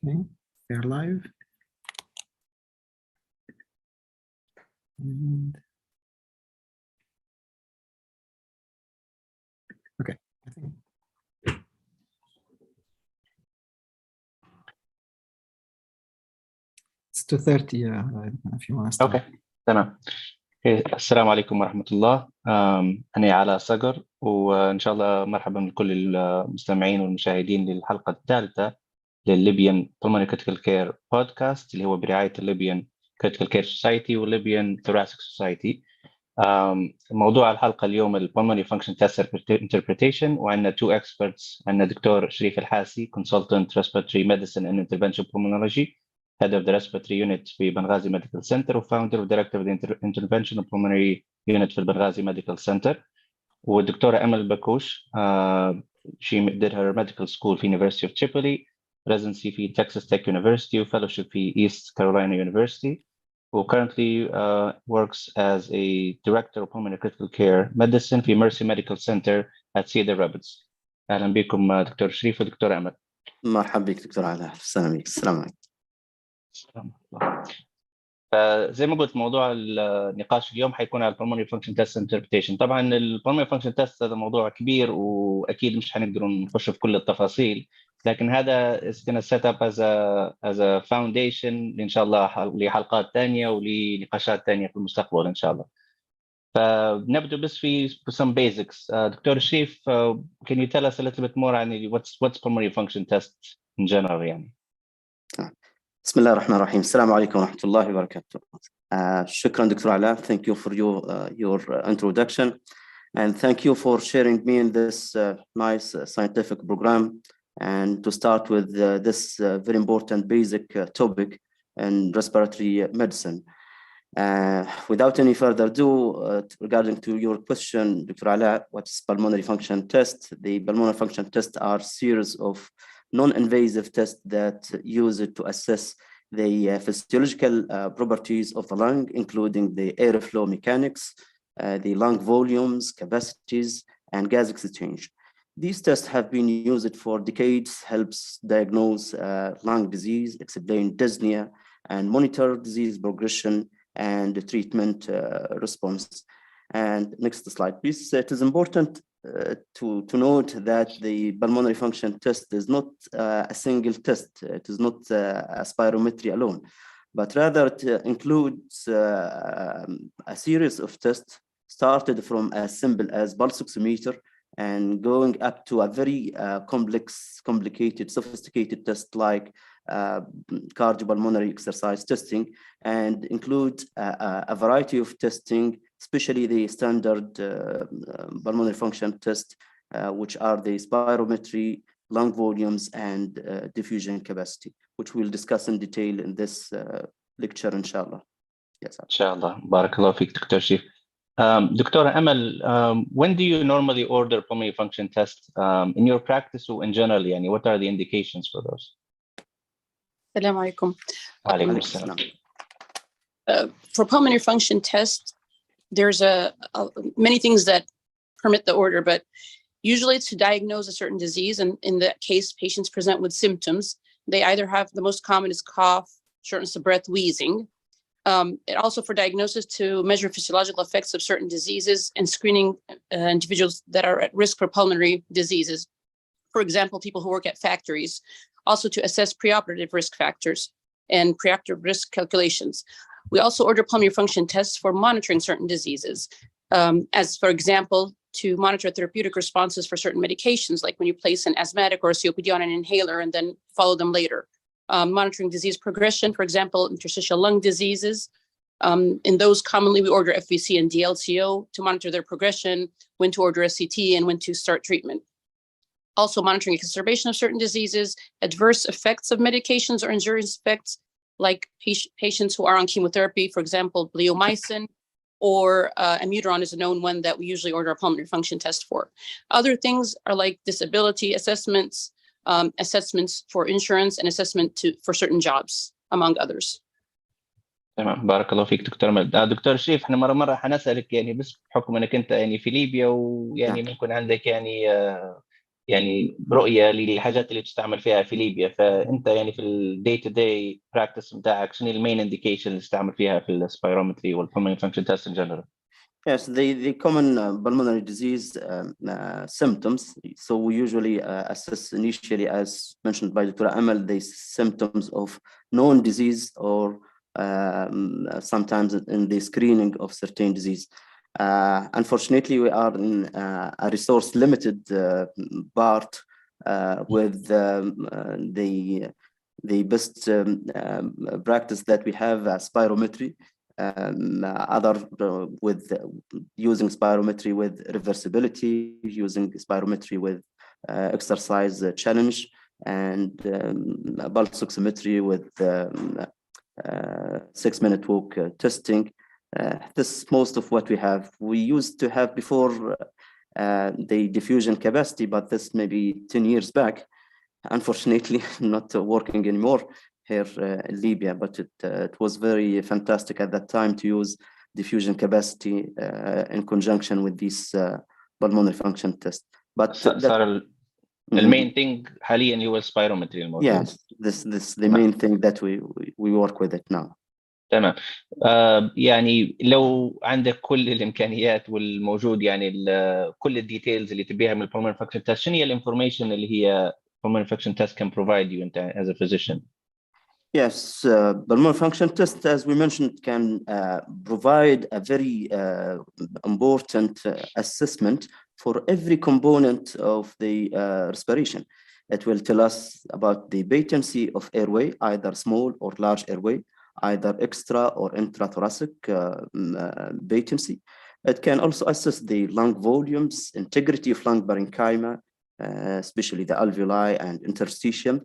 Okay, we are live. And okay, I think it's 2:30. If you want to start. اوكي تمام. السلام عليكم ورحمة الله. أنا علاء صقر، وإن شاء الله مرحبا بكل المستمعين والمشاهدين للحلقة الثالثة للليبيان Pulmonary Critical Care Podcast اللي هو برعاية الليبيان Critical Care Society والليبيان Thoracic Society. موضوع الحلقة اليوم ال Pulmonary Function Test Interpretation، وعندنا two experts. عندنا دكتور شريف الحاسي Consultant Respiratory Medicine and Intervention Pulmonology, Head of the Respiratory Unit في بنغازي Medical Center وFounder و Director of the Intervention Pulmonary Unit في البنغازي Medical Center. والدكتورة أمل بكوش she did her medical school في University of Tripoli, residency في Texas Tech University وfellowship في East Carolina University, who currently works as a Director of Pulmonary Critical Care Medicine في Mercy Medical Center at Cedar Rapids. أهلا بكم دكتور شريف ودكتورة أمل. مرحبا بك دكتور علاء. السلام عليكم. فزي ما قلت موضوع النقاش اليوم حيكون على Pulmonary Function Test Interpretation. طبعا ال Pulmonary Function Test هذا موضوع كبير وأكيد مش حنقدر نخش في كل التفاصيل، لكن هذا is going to set up as a foundation إن شاء الله لحلقات ثانية ولنقاشات ثانية في المستقبل إن شاء الله. فنبدأ بس في some basics. دكتور شريف, can you tell us a little bit more عن what's Pulmonary Function Test in general يعني؟ بسم الله الرحمن الرحيم. السلام عليكم ورحمة الله وبركاته. شكرا دكتور علاء. Thank you for your introduction, and thank you for sharing me in this nice scientific program, and to start with this very important basic topic in respiratory medicine. Without any further ado, regarding to your question, Dr. Ala, what's pulmonary function test? The pulmonary function tests are series of non-invasive tests that use it to assess the physiological properties of the lung, including the airflow mechanics, the lung volumes, capacities, and gas exchange. These tests have been used for decades, helps diagnose lung disease, explain dyspnea, and monitor disease progression and treatment response. And next slide, please. It is important to note that the pulmonary function test is not a single test. It is not a spirometry alone, but rather it includes a series of tests started from as simple as pulse oximeter and going up to a very complicated, sophisticated test like cardiopulmonary exercise testing, and include a variety of testing, especially the standard pulmonary function test, which are the spirometry, lung volumes, and diffusion capacity, which we'll discuss in detail in this lecture, inshallah. Yes. Inshallah. Barakallahu feek, Dr. Shif. Dr. Amal, when do you normally order pulmonary function tests in your practice or in general? Yani, what are the indications for those? Assalamu alaikum. Alaikum assalam. For pulmonary function test, there's many things that permit the order, but usually it's to diagnose a certain disease. And in that case, patients present with symptoms. They either have, the most common is cough, shortness of breath, wheezing. It also for diagnosis to measure physiological effects of certain diseases and screening individuals that are at risk for pulmonary diseases. For example, people who work at factories. Also to assess preoperative risk factors and preoperative risk calculations. We also order pulmonary function tests for monitoring certain diseases, as for example, to monitor therapeutic responses for certain medications, like when you place an asthmatic or a COPD on an inhaler and then follow them later. Monitoring disease progression, for example, interstitial lung diseases. In those commonly we order FVC and DLCO to monitor their progression, when to order a CT and when to start treatment. Also monitoring exacerbation of certain diseases, adverse effects of medications or injurious effects, like patients who are on chemotherapy, for example, bleomycin, or immuderon is a known one that we usually order a pulmonary function test for. Other things are like disability assessments, assessments for insurance, and assessment for certain jobs, among others. تمام. بارك الله فيك دكتور مل. دكتور شريف, احنا مرة حنسألك يعني بس بحكم انك انت يعني في ليبيا ويعني ممكن عندك يعني يعني رؤيه للحاجات اللي تستعمل فيها في ليبيا. فانت يعني في الدي تو داي براكتس بتاعك شنو المين انديكيشن اللي تستعمل فيها في السبيرومتري والبulmonary function test in general؟ Yes, the common pulmonary disease symptoms. So we usually assess initially, as mentioned by Dr. Amal, the symptoms of known disease or sometimes in the screening of certain disease. Unfortunately, we are in a resource-limited part with the best practice that we have, spirometry. Other with using spirometry with reversibility, using spirometry with exercise challenge, and pulse oximetry with 6-minute walk testing. This is most of what we have. We used to have before the diffusion capacity, but this maybe 10 years back. Unfortunately, not working anymore here in Libya, but it was very fantastic at that time to use diffusion capacity in conjunction with this pulmonary function test. But صار المين thing حاليا هو السبيرومتري الموجود. Yes, this the main thing that we work with it now. تمام. يعني لو عندك كل الامكانيات والموجود يعني كل الديتيلز اللي تبيها من الpulmonary function test، شنو هي الانفورميشن اللي هي pulmonary function test can provide you as a physician? Yes, pulmonary function test, as we mentioned, can provide a very important assessment for every component of the respiration. It will tell us about the patency of airway, either small or large airway, either extra or intrathoracic patency. It can also assess the lung volumes, integrity of lung parenchyma, especially the alveoli and interstitium.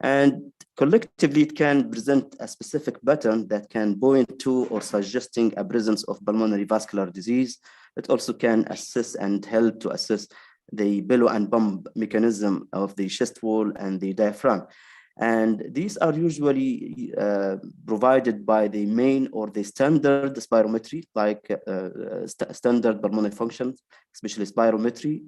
And collectively, it can present a specific pattern that can point to or suggesting a presence of pulmonary vascular disease. It also can assess and help to assess the bellow and pump mechanism of the chest wall and the diaphragm. And these are usually provided by the main or the standard spirometry, like standard pulmonary functions, especially spirometry,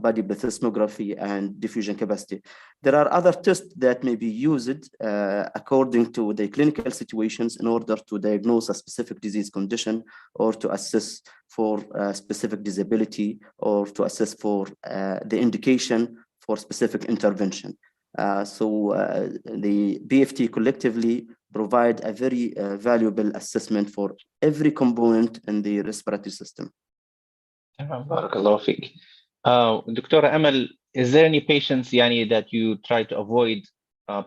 body plethysmography, and diffusion capacity. There are other tests that may be used according to the clinical situations in order to diagnose a specific disease condition or to assess for specific disability or to assess for the indication for specific intervention. So the PFT collectively provide a very valuable assessment for every component in the respiratory system. بارك الله فيك. دكتورة أمل, is there any patients يعني that you try to avoid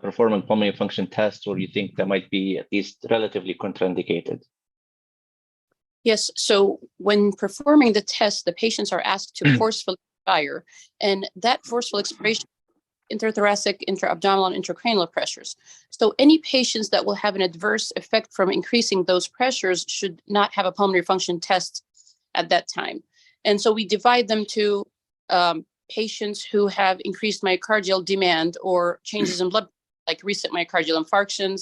performing pulmonary function tests, or you think that might be at least relatively contraindicated? Yes, so when performing the test, the patients are asked to forcefully expire, and that forceful expiration interthoracic, intra-abdominal, and intracranial pressures. So any patients that will have an adverse effect from increasing those pressures should not have a pulmonary function test at that time. And so we divide them to patients who have increased myocardial demand or changes in blood, like recent myocardial infarctions,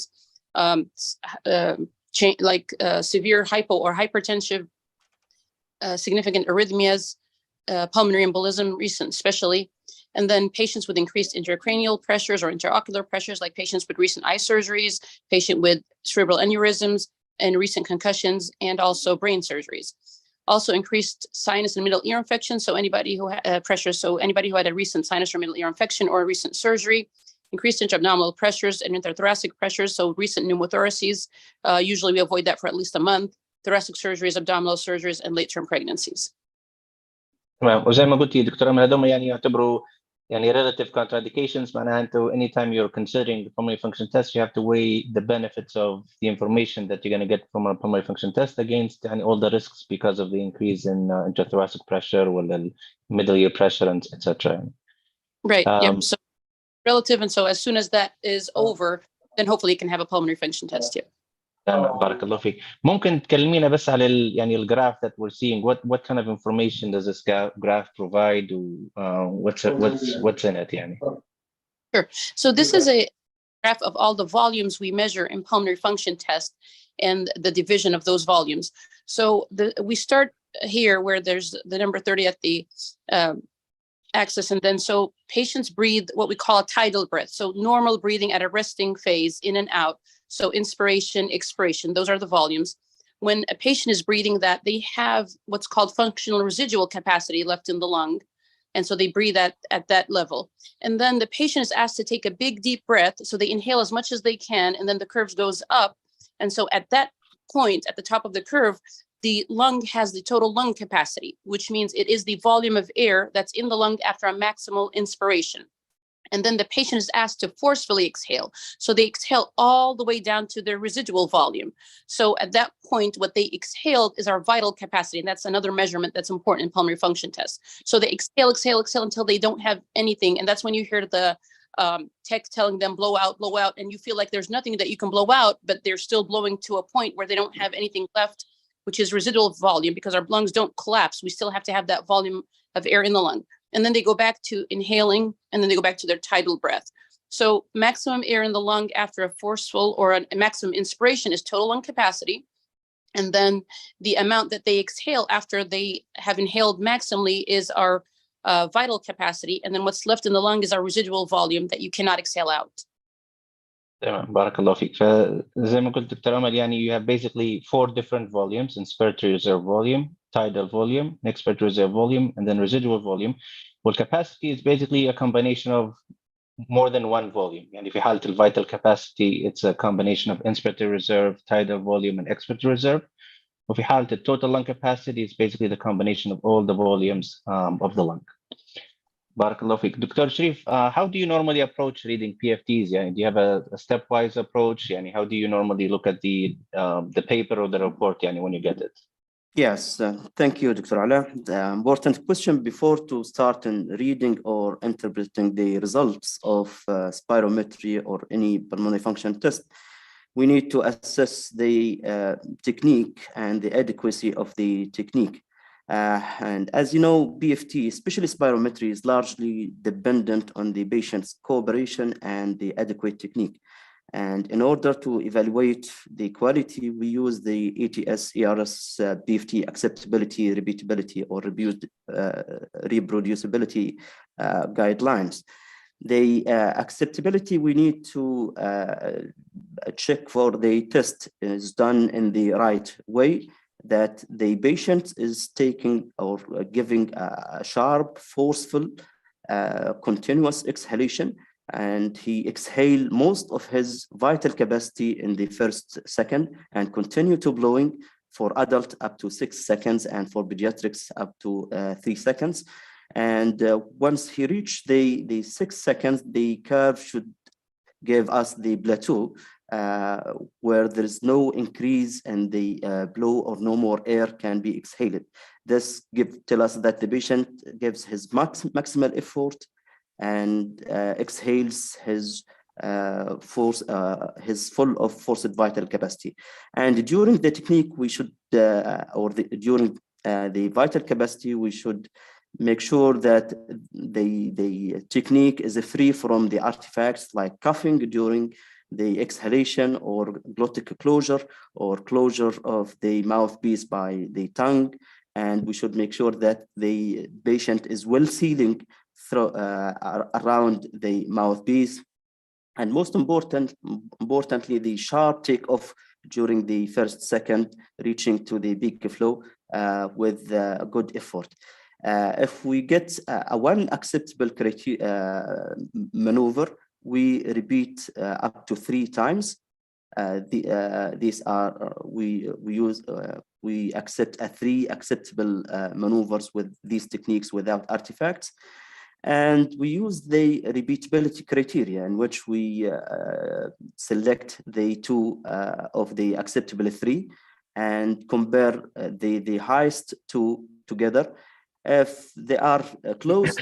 severe hypo or hypertensive, significant arrhythmias, pulmonary embolism, recent especially, and then patients with increased intracranial pressures or intraocular pressures, like patients with recent eye surgeries, patient with cerebral aneurysms and recent concussions, and also brain surgeries. Also increased sinus and middle ear infection. So anybody who had anybody who had a recent sinus or middle ear infection or a recent surgery, increased intra-abdominal pressures and interthoracic pressures. So recent pneumothoraces, usually we avoid that for at least a month, thoracic surgeries, abdominal surgeries, and late-term pregnancies. تمام. وزي ما قلتي دكتورة أمل هذول يعني يعتبروا يعني relative contraindications. معناها أنتوا anytime you're considering the pulmonary function test, you have to weigh the benefits of the information that you're going to get from a pulmonary function test against يعني all the risks because of the increase in intrathoracic pressure or the middle ear pressure, and etc. Right. Yep. So relative, and so as soon as that is over, then hopefully you can have a pulmonary function test. Yeah. بارك الله فيك. ممكن تكلمينا بس على يعني الجراف that we're seeing. What kind of information does this graph provide? What's in it يعني? Sure. So this is a graph of all the volumes we measure in pulmonary function test and the division of those volumes. So we start here where there's the number 30 at the axis. And then so patients breathe what we call a tidal breath. So normal breathing at a resting phase, in and out. So inspiration, expiration, those are the volumes. When a patient is breathing that, they have what's called functional residual capacity left in the lung. And so they breathe at that level. And then the patient is asked to take a big, deep breath. So they inhale as much as they can, and then the curve goes up. And so at that point, at the top of the curve, the lung has the total lung capacity, which means it is the volume of air that's in the lung after a maximal inspiration. And then the patient is asked to forcefully exhale. So they exhale all the way down to their residual volume. So at that point, what they exhaled is our vital capacity. And that's another measurement that's important in pulmonary function tests. So they exhale, exhale, exhale until they don't have anything. And that's when you hear the tech telling them blow out, and you feel like there's nothing that you can blow out, but they're still blowing to a point where they don't have anything left, which is residual volume, because our lungs don't collapse. We still have to have that volume of air in the lung. And then they go back to inhaling, and then they go back to their tidal breath. So maximum air in the lung after a forceful or a maximum inspiration is total lung capacity. And then the amount that they exhale after they have inhaled maximally is our vital capacity. And then what's left in the lung is our residual volume that you cannot exhale out. تمام بارك الله فيك. فزي ما قلت دكتور أمل يعني you have basically 4 different volumes: inspiratory reserve volume, tidal volume, expiratory reserve volume, and then residual volume. Well, capacity is basically a combination of more than one volume. يعني في حالة vital capacity, it's a combination of inspiratory reserve, tidal volume, and expiratory reserve. وفي حالة total lung capacity, it's basically the combination of all the volumes of the lung. Barakallahu fiqh. Dr. Sharif, how do you normally approach reading PFTs? Yani, do you have a stepwise approach? Yani, how do you normally look at the paper or the report yani, when you get it? Yes, thank you, Dr. Ala. The important question before to start in reading or interpreting the results of spirometry or any pulmonary function test, we need to assess the technique and the adequacy of the technique. And as you know, PFT, especially spirometry, is largely dependent on the patient's cooperation and the adequate technique. And in order to evaluate the quality, we use the ATS-ERS PFT acceptability, repeatability, or reproducibility guidelines. The acceptability, we need to check for the test is done in the right way, that the patient is taking or giving a sharp, forceful, continuous exhalation, and he exhale most of his vital capacity in the first second and continue to blowing for adult up to 6 seconds and for pediatrics up to 3 seconds. And once he reached the 6 seconds, the curve should give us the plateau where there is no increase in the blow or no more air can be exhaled. This tell us that the patient gives his maximal effort and exhales his full of forced vital capacity. And during the technique, we should, during the vital capacity, we should make sure that the technique is free from the artifacts like coughing during the exhalation or glottic closure or closure of the mouthpiece by the tongue. And we should make sure that the patient is well sealing around the mouthpiece. And most importantly, the sharp takeoff during the first second, reaching to the peak flow with good effort. If we get one acceptable maneuver, we repeat up to 3 times. These are we accept 3 acceptable maneuvers with these techniques without artifacts. And we use the repeatability criteria in which we select the 2 of the acceptable 3 and compare the highest 2 together. If they are close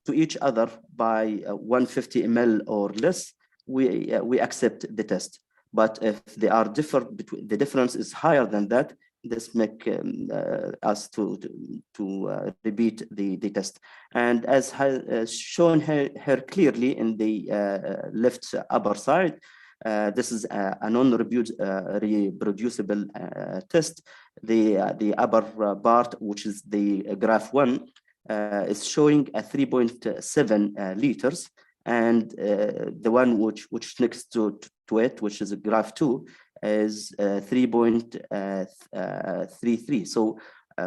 to each other by 150 ml or less, we accept the test. But if they are different, the difference is higher than that, this make us to repeat the test. And as shown here clearly in the left upper side, this is a non-reproducible test. The upper part, which is the graph 1, is showing a 3.7 liters, and the one which next to it, which is a graph 2, is 3.33. So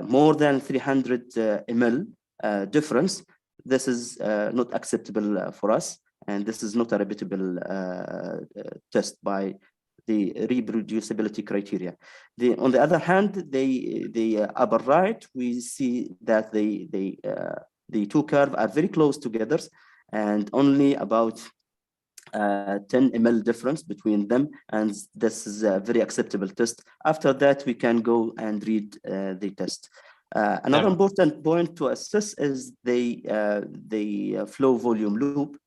more than 300 ml difference. This is not acceptable for us, and this is not a repeatable test by the reproducibility criteria. On the other hand, the upper right, we see that the two curves are very close together, and only about 10 ml difference between them, and this is a very acceptable test. After that, we can go and read the test. Another important point to assess is the flow volume loop.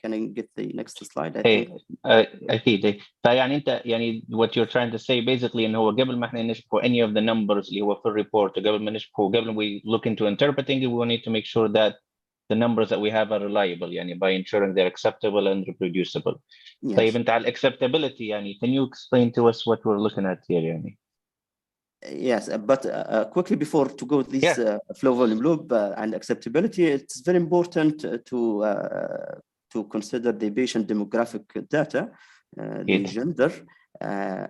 Can I get the next slide? I think. أكيد. فيعني أنت يعني what you're trying to say basically إنه هو قبل ما إحنا نشوف any of the numbers اللي هو في الريبورت قبل ما نشوفه قبل we look into interpreting it, we need to make sure that the numbers that we have are reliable يعني by ensuring they're acceptable and reproducible. Yes. طيب أنت على acceptability يعني can you explain to us what we're looking at here يعني? Yes, but quickly before to go this flow volume loop and acceptability, it's very important to consider the patient demographic data, the gender,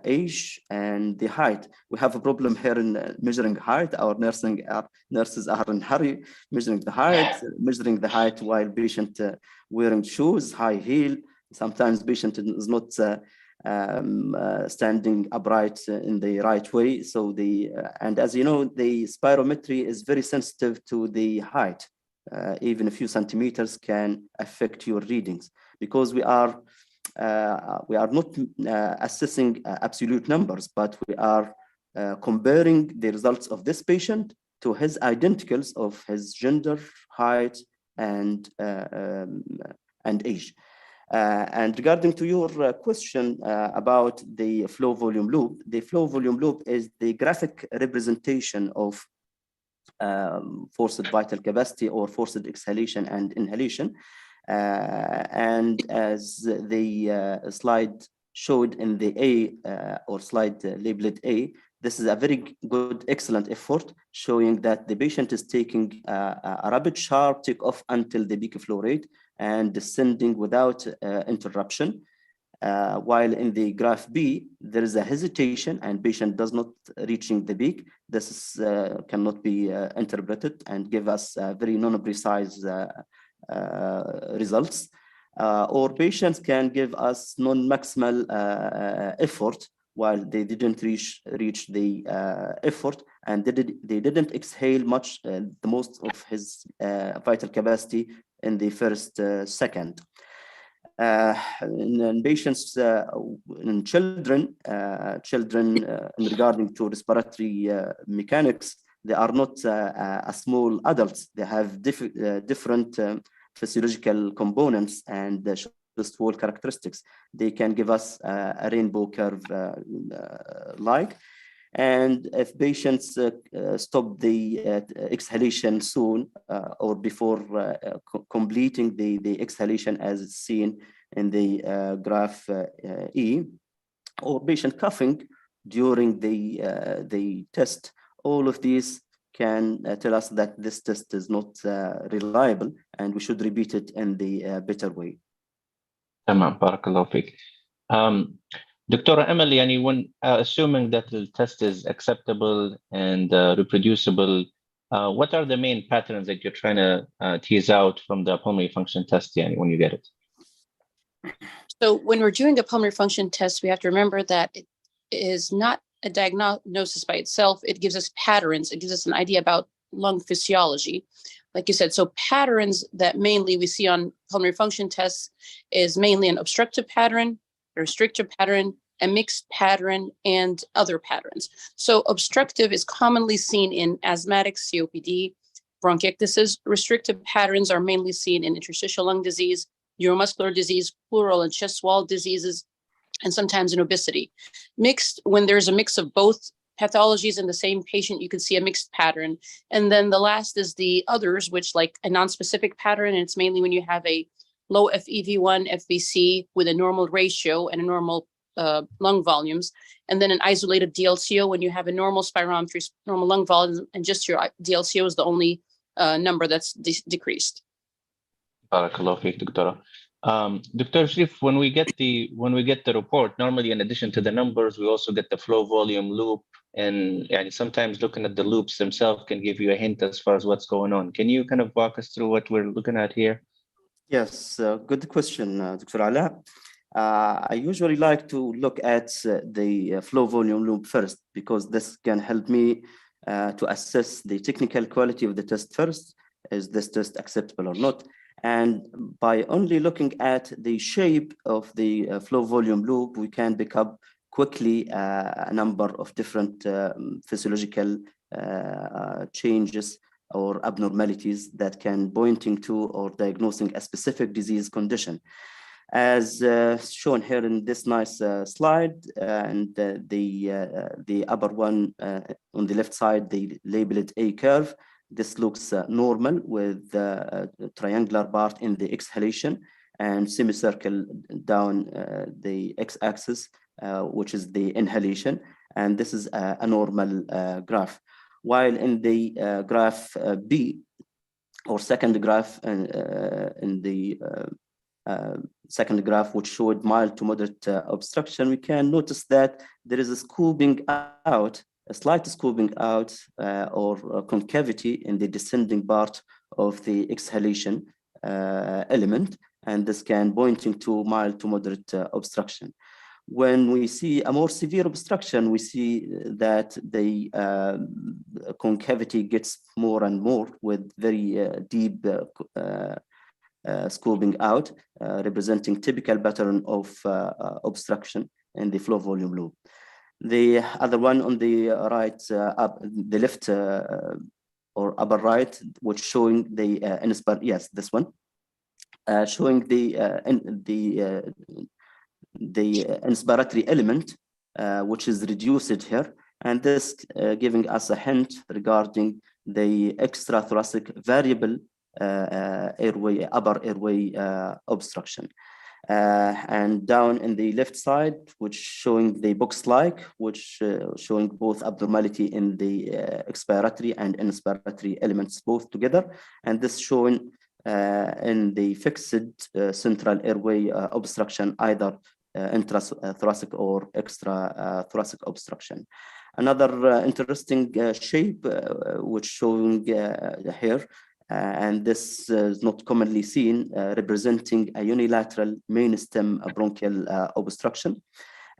age, and the height. We have a problem here in measuring height. Our nurses are in hurry measuring the height while patient wearing shoes, high heel. Sometimes patient is not standing upright in the right way. So and as you know, the spirometry is very sensitive to the height. Even a few centimeters can affect your readings, because we are not assessing absolute numbers, but we are comparing the results of this patient to his identicals of his gender, height, and age. And regarding to your question about the flow volume loop, the flow volume loop is the graphic representation of forced vital capacity or forced exhalation and inhalation. And as the slide showed in the A or slide labeled A, this is a very good, excellent effort showing that the patient is taking a rapid, sharp takeoff until the peak flow rate and descending without interruption. While in the graph B, there is a hesitation and patient does not reaching the peak. This is, cannot be interpreted and give us very non-precise results. Or patients can give us non-maximal effort while they didn't reach the effort, and they didn't exhale much, the most of his vital capacity in the first second. In patients, in children, in regarding to respiratory mechanics, they are not small adults. They have different physiological components and just wall characteristics. They can give us a rainbow curve like. And if patients stop the exhalation soon or before completing the exhalation as seen in the graph E, or patient coughing during the test, all of these can tell us that this test is not reliable and we should repeat it in the better way. تمام, بارك الله فيك. Dr. Emily, يعني when assuming that the test is acceptable and reproducible, what are the main patterns that you're trying to tease out from the pulmonary function test yani, when you get it? So when we're doing a pulmonary function test, we have to remember that it is not a diagnosis by itself. It gives us patterns. It gives us an idea about lung physiology. Like you said, so patterns that mainly we see on pulmonary function tests is mainly an obstructive pattern, a restrictive pattern, a mixed pattern, and other patterns. So obstructive is commonly seen in asthmatic COPD, bronchiectasis. Restrictive patterns are mainly seen in interstitial lung disease, neuromuscular disease, pleural and chest wall diseases, and sometimes in obesity. Mixed, when there's a mix of both pathologies in the same patient, you can see a mixed pattern. And then the last is the others, which like a non-specific pattern, and it's mainly when you have a low FEV1, FVC with a normal ratio and a normal lung volumes, and then an isolated DLCO when you have a normal spirometry, normal lung volume, and just your DLCO is the only number that's decreased. Barakallahu feek, Doctora. Dr. Sharif, when we get the report, normally in addition to the numbers, we also get the flow volume loop, and sometimes looking at the loops themselves can give you a hint as far as what's going on. Can you kind of walk us through what we're looking at here? Yes, good question, Dr. Ala. I usually like to look at the flow volume loop first, because this can help me to assess the technical quality of the test first. Is this test acceptable or not? And by only looking at the shape of the flow volume loop, we can pick up quickly a number of different physiological changes or abnormalities that can pointing to or diagnosing a specific disease condition. As shown here in this nice slide, and the upper one on the left side, they label it A curve. This looks normal with a triangular part in the exhalation and semicircle down the x-axis, which is the inhalation. And this is a normal graph. While in the graph B, or second graph, in the second graph, which showed mild to moderate obstruction, we can notice that there is a scooping out, a slight scooping out or concavity in the descending part of the exhalation element, and this can pointing to mild to moderate obstruction. When we see a more severe obstruction, we see that the concavity gets more and more with very deep scooping out, representing typical pattern of obstruction in the flow volume loop. The other one on the right, the left or upper right, which showing the this one, showing the inspiratory element, which is reduced here, and this giving us a hint regarding the extrathoracic variable airway, upper airway obstruction. And down in the left side, which showing the box-like, which showing both abnormality in the expiratory and inspiratory elements both together, and this showing in the fixed central airway obstruction, either intrathoracic or extrathoracic obstruction. Another interesting shape which showing here, and this is not commonly seen, representing a unilateral main stem bronchial obstruction.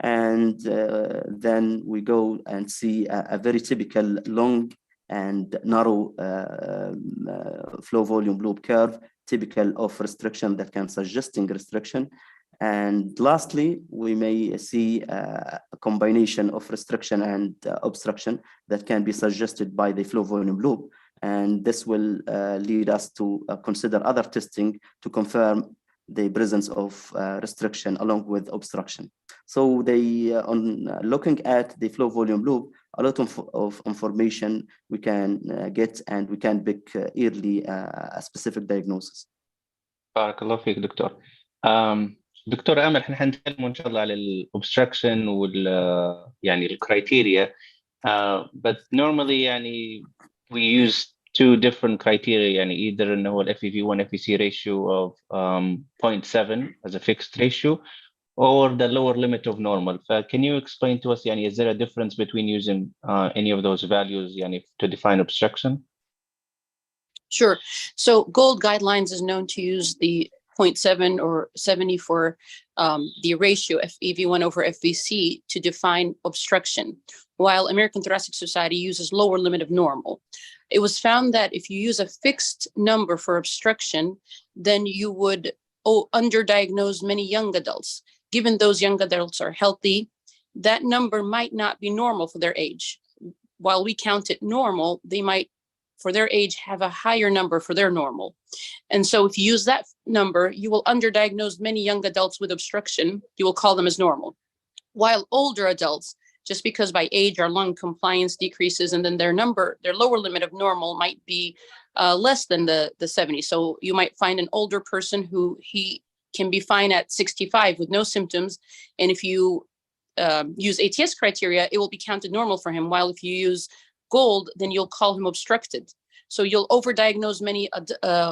And then we go and see a very typical long and narrow flow volume loop curve, typical of restriction that can suggesting restriction. And lastly, we may see a combination of restriction and obstruction that can be suggested by the flow volume loop. And this will lead us to consider other testing to confirm the presence of restriction along with obstruction. So they, on looking at the flow volume loop, a lot of information we can get, and we can pick early a specific diagnosis. Barakallahu feek, Doctor. دكتور آمل، احنا حنتكلم ان شاء الله على الobstruction وال يعني الكرايتيريا. But normally يعني we use two different criteria, يعني either انه هو FEV1 FVC ratio of 0.7 as a fixed ratio, or the lower limit of normal. Can you explain to us, يعني, is there a difference between using any of those values, يعني, to define obstruction? Sure. So GOLD guidelines is known to use the 0.7 or 70 for the ratio FEV1 over FVC to define obstruction, while American Thoracic Society uses lower limit of normal. It was found that if you use a fixed number for obstruction, then you would underdiagnose many young adults. Given those young adults are healthy, that number might not be normal for their age. While we count it normal, they might, for their age, have a higher number for their normal. And so if you use that number, you will underdiagnose many young adults with obstruction. You will call them as normal. While older adults, just because by age our lung compliance decreases, and then their lower limit of normal might be less than the 70. So you might find an older person who he can be fine at 65 with no symptoms. And if you use ATS criteria, it will be counted normal for him. While if you use GOLD, then you'll call him obstructed. So you'll overdiagnose many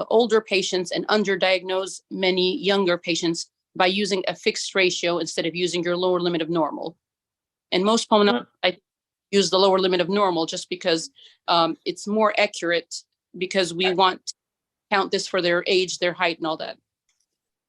older patients and underdiagnose many younger patients by using a fixed ratio instead of using your lower limit of normal. And most pulmonologists use the lower limit of normal just because it's more accurate, because we want to count this for their age, their height, and all that.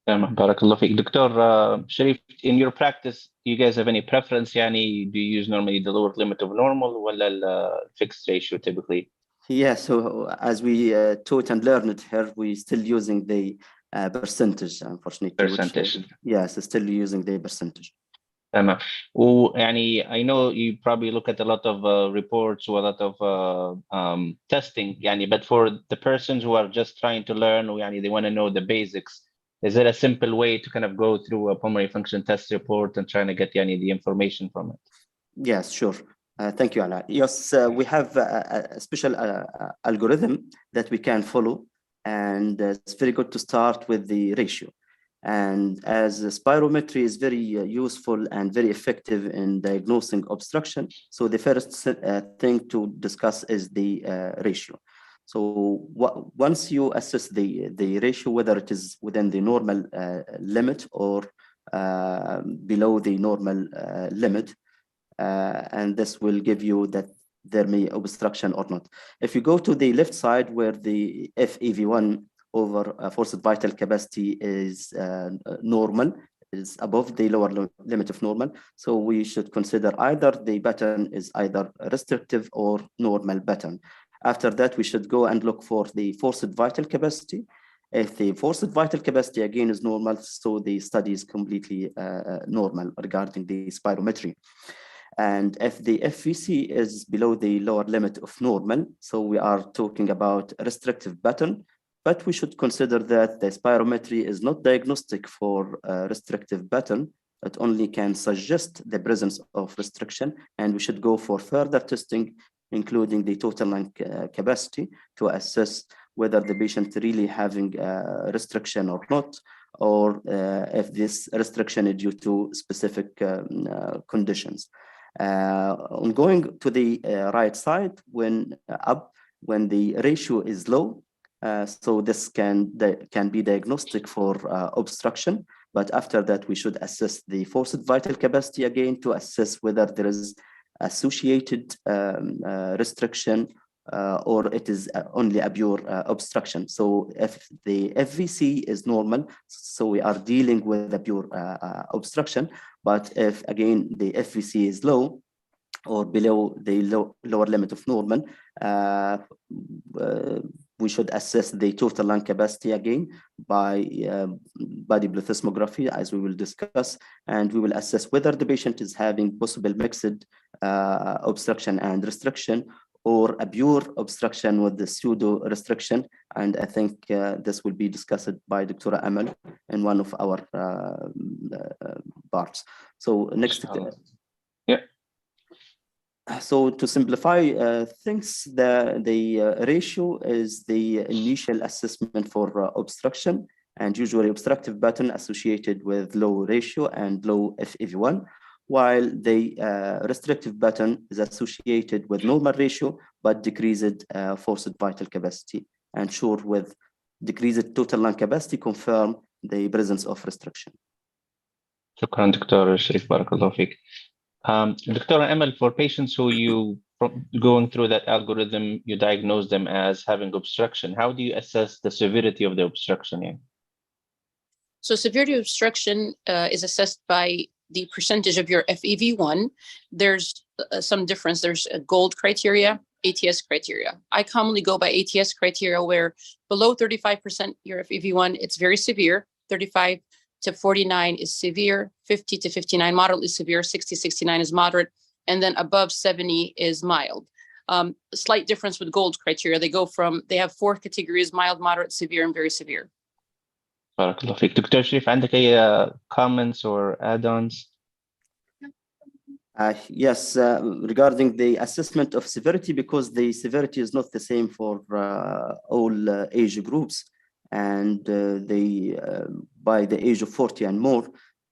Barakallah fiqh. Dr. Sharif, in your practice, do you guys have any preference? Yani, do you use normally the lower limit of normal or the fixed ratio typically? Yeah, so as we taught and learned here, we're still using the percentage, unfortunately. Percentage. Yes, still using the percentage. تمام. يعني I know you probably look at a lot of reports or a lot of testing, يعني, but for the persons who are just trying to learn, يعني, they want to know the basics, is it a simple way to kind of go through a pulmonary function test report and trying to get يعني, the information from it? Yes, sure. Thank you, Ala. Yes, we have a special algorithm that we can follow, and it's very good to start with the ratio. And as spirometry is very useful and very effective in diagnosing obstruction, so the first thing to discuss is the ratio. So once you assess the ratio, whether it is within the normal limit or below the normal limit, and this will give you that there may be obstruction or not. If you go to the left side where the FEV1 over forced vital capacity is normal, is above the lower limit of normal, so we should consider either the pattern is either restrictive or normal pattern. After that, we should go and look for the forced vital capacity. If the forced vital capacity again is normal, so the study is completely normal regarding the spirometry. And if the FVC is below the lower limit of normal, so we are talking about restrictive pattern, but we should consider that the spirometry is not diagnostic for restrictive pattern. It only can suggest the presence of restriction, and we should go for further testing, including the total lung capacity, to assess whether the patient really having restriction or not, or if this restriction is due to specific conditions. On going to the right side, when the ratio is low, so this can be diagnostic for obstruction, but after that we should assess the forced vital capacity again to assess whether there is associated restriction or it is only a pure obstruction. So if the FVC is normal, so we are dealing with a pure obstruction, but if again the FVC is low or below the lower limit of normal, we should assess the total lung capacity again by body plethysmography, as we will discuss, and we will assess whether the patient is having possible mixed obstruction and restriction, or a pure obstruction with the pseudo restriction. And I think this will be discussed by Dr. Amal in one of our parts. So next. Yeah. So to simplify things, the ratio is the initial assessment for obstruction, and usually obstructive pattern associated with low ratio and low FEV1, while the restrictive pattern is associated with normal ratio but decreased forced vital capacity, and sure with decreased total lung capacity confirm the presence of restriction. شكرا دكتور شريف, barakallah fiqh. Dr. Amal, for patients who you going through that algorithm, you diagnose them as having obstruction, how do you assess the severity of the obstruction? Yeah? So severity of obstruction is assessed by the percentage of your FEV1. There's some difference. There's a gold criteria, ATS criteria. I commonly go by ATS criteria, where below 35% your FEV1, it's very severe. 35 to 49 is severe, 50 to 59 moderately severe, 60, 69 is moderate, and then above 70 is mild. A slight difference with gold criteria. They have 4 categories: mild, moderate, severe, and very severe. Barakallah fiqh. Dr. Sharif, عندك أي comments or add-ons? Yes, regarding the assessment of severity, because the severity is not the same for all age groups, and by the age of 40 and more,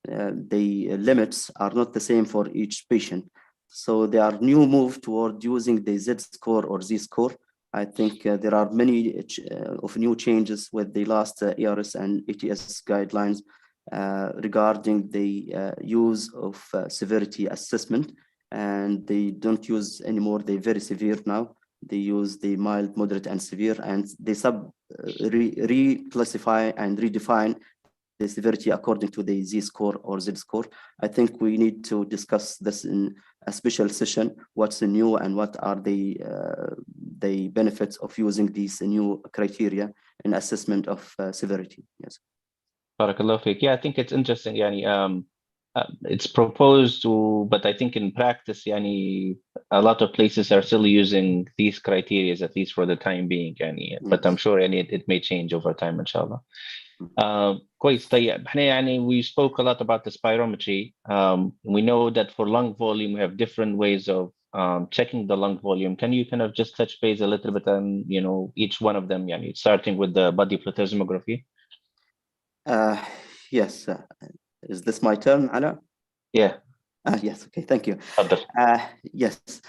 the limits are not the same for each patient. So there are new move toward using the Z-score or Z-score I think there are many of new changes with the last ERS and ETS guidelines regarding the use of severity assessment, and they don't use anymore the very severe now. They use the mild, moderate, and severe, and they reclassify and redefine the severity according to the Z-score or Z-score. I think we need to discuss this in a special session, what's new and what are the benefits of using these new criteria in assessment of severity. Yes. Barakallahu feek. Yeah, I think it's interesting. Yani, it's proposed to, but I think in practice, yani, a lot of places are still using these criteria, at least for the time being. Yani, but I'm sure it may change over time, inshallah. كويس. طيب احنا يعني we spoke a lot about the spirometry. We know that for lung volume we have different ways of checking the lung volume. Can you kind of just touch base a little bit on each one of them, yani, starting with the body plethysmography? Yes. Is this my turn, Ala? Yeah. Yes. Okay. Thank you. Yes.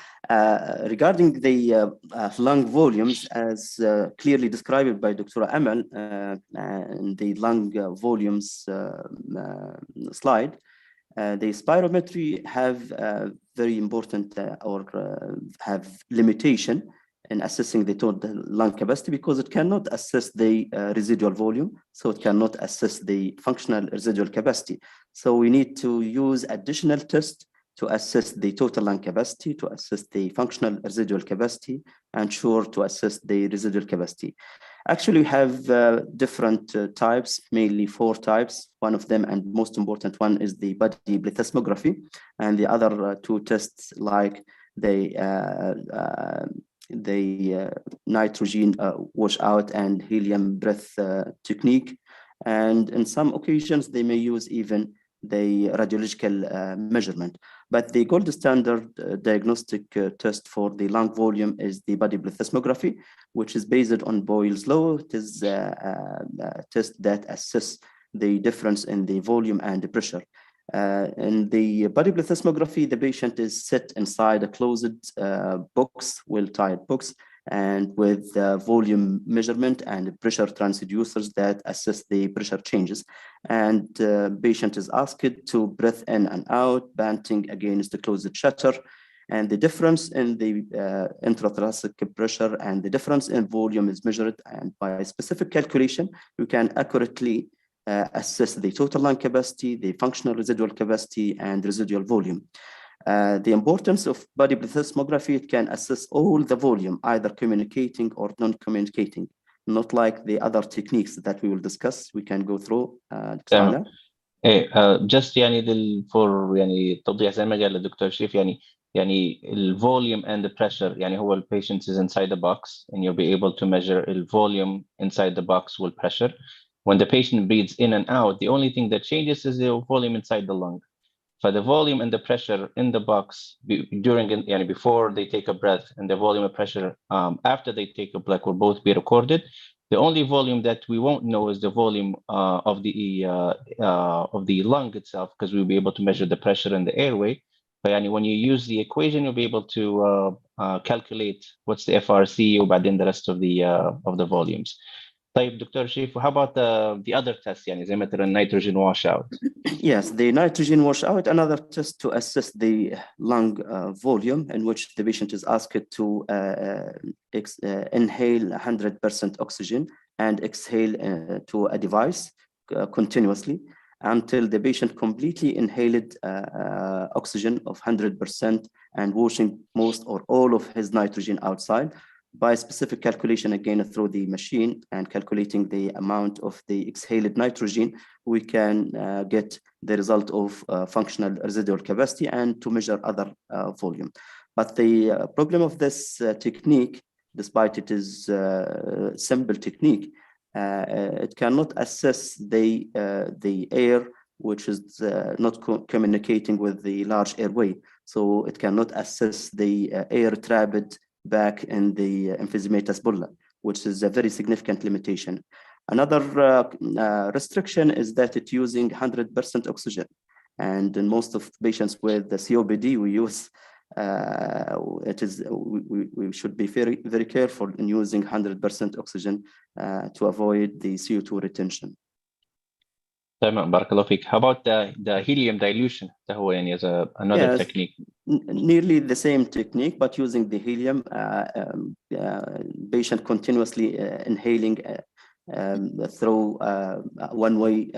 Regarding the lung volumes, as clearly described by Dr. Amal in the lung volumes slide, the spirometry have very important or have limitation in assessing the total lung capacity, because it cannot assess the residual volume, so it cannot assess the functional residual capacity. So we need to use additional tests to assess the total lung capacity, to assess the functional residual capacity, and to assess the residual capacity. Actually, we have different types, mainly 4 types. One of them, and most important one, is the body plethysmography, and the other 2 tests, like the nitrogen washout and helium breath technique. And in some occasions, they may use even the radiological measurement. But the gold standard diagnostic test for the lung volume is the body plethysmography, which is based on Boyle's law. It is a test that assesses the difference in the volume and the pressure. In the body plethysmography, the patient is set inside a closed box, well-tied box, and with volume measurement and pressure transducers that assess the pressure changes. And patient is asked to breathe in and out, panting against the closed shutter. And the difference in the intrathoracic pressure and the difference in volume is measured, and by a specific calculation, you can accurately assess the total lung capacity, the functional residual capacity, and residual volume. The importance of body plethysmography, it can assess all the volume, either communicating or non-communicating, not like the other techniques that we will discuss. We can go through. Just يعني for يعني توضيح زي ما قال الدكتور شريف يعني الvolume and the pressure يعني هو patient is inside the box and you'll be able to measure the volume inside the box with pressure. When the patient breathes in and out, the only thing that changes is the volume inside the lung. For the volume and the pressure in the box before they take a breath, and the volume and pressure after they take a breath will both be recorded. The only volume that we won't know is the volume of the lung itself, because we'll be able to measure the pressure in the airway. But when you use the equation, you'll be able to calculate what's the FRC or the rest of the volumes. طيب Dr. Sharif, how about the other tests, زي مثلا nitrogen washout? Yes, the nitrogen washout, another test to assess the lung volume, in which the patient is asked to inhale 100% oxygen and exhale to a device continuously until the patient completely inhaled oxygen of 100% and washing most or all of his nitrogen outside. By specific calculation, again through the machine, and calculating the amount of the exhaled nitrogen, we can get the result of functional residual capacity and to measure other volume. But the problem of this technique, despite it is a simple technique, it cannot assess the air which is not communicating with the large airway. So it cannot assess the air trapped back in the emphysematous bulla, which is a very significant limitation. Another restriction is that it's using 100% oxygen. And in most of patients with the COPD, we use it is we should be very careful in using 100% oxygen to avoid the CO2 retention. تمام بارك الله فيك. How about the helium dilution? هو يعني as another technique. Nearly the same technique, but using the helium, patient continuously inhaling through one-way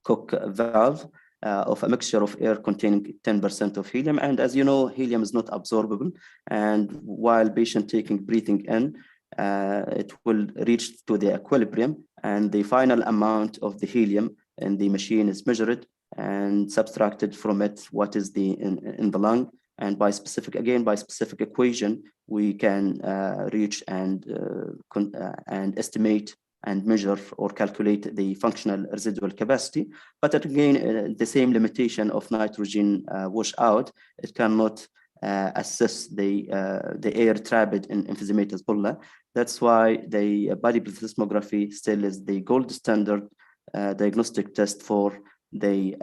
cook valve of a mixture of air containing 10% of helium. And as you know, helium is not absorbable. And while patient breathing in, it will reach to the equilibrium, and the final amount of the helium in the machine is measured and subtracted from it what is in the lung. And by specific equation, we can reach and estimate and measure or calculate the functional residual capacity. But again, the same limitation of nitrogen washout, it cannot assess the air trapped in emphysematous bulla. That's why the body plethysmography still is the gold standard diagnostic test for the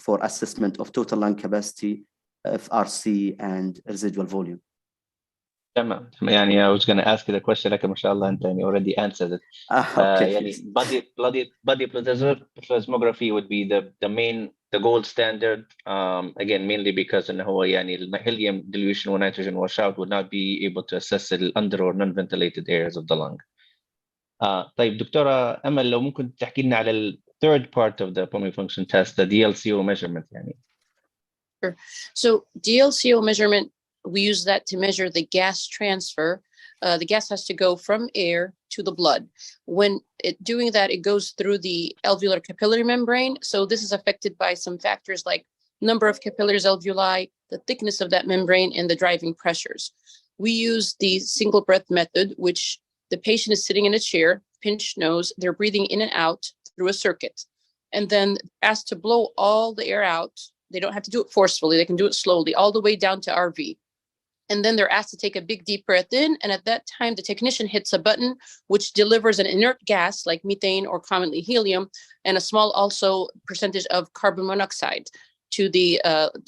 for assessment of total lung capacity, FRC, and residual volume. تمام يعني I was going to ask you the question لكن ما شاء الله أنت يعني already answered it. Okay. يعني body plethysmography would be the gold standard, again mainly because إنه هو يعني helium dilution or nitrogen washout would not be able to assess the under or non-ventilated areas of the lung. طيب دكتورة أمل لو ممكن تحكي لنا على ال third part of the pulmonary function test, the DLCO measurement يعني. Sure. So DLCO measurement, we use that to measure the gas transfer. The gas has to go from air to the blood. When doing that, it goes through the alveolar capillary membrane. So this is affected by some factors like number of capillaries alveoli, the thickness of that membrane, and the driving pressures. We use the single breath method, which the patient is sitting in a chair, pinched nose, they're breathing in and out through a circuit, and then asked to blow all the air out. They don't have to do it forcefully. They can do it slowly, all the way down to RV. And then they're asked to take a big, deep breath in. And at that time, the technician hits a button, which delivers an inert gas like methane or commonly helium, and a small also percentage of carbon monoxide to the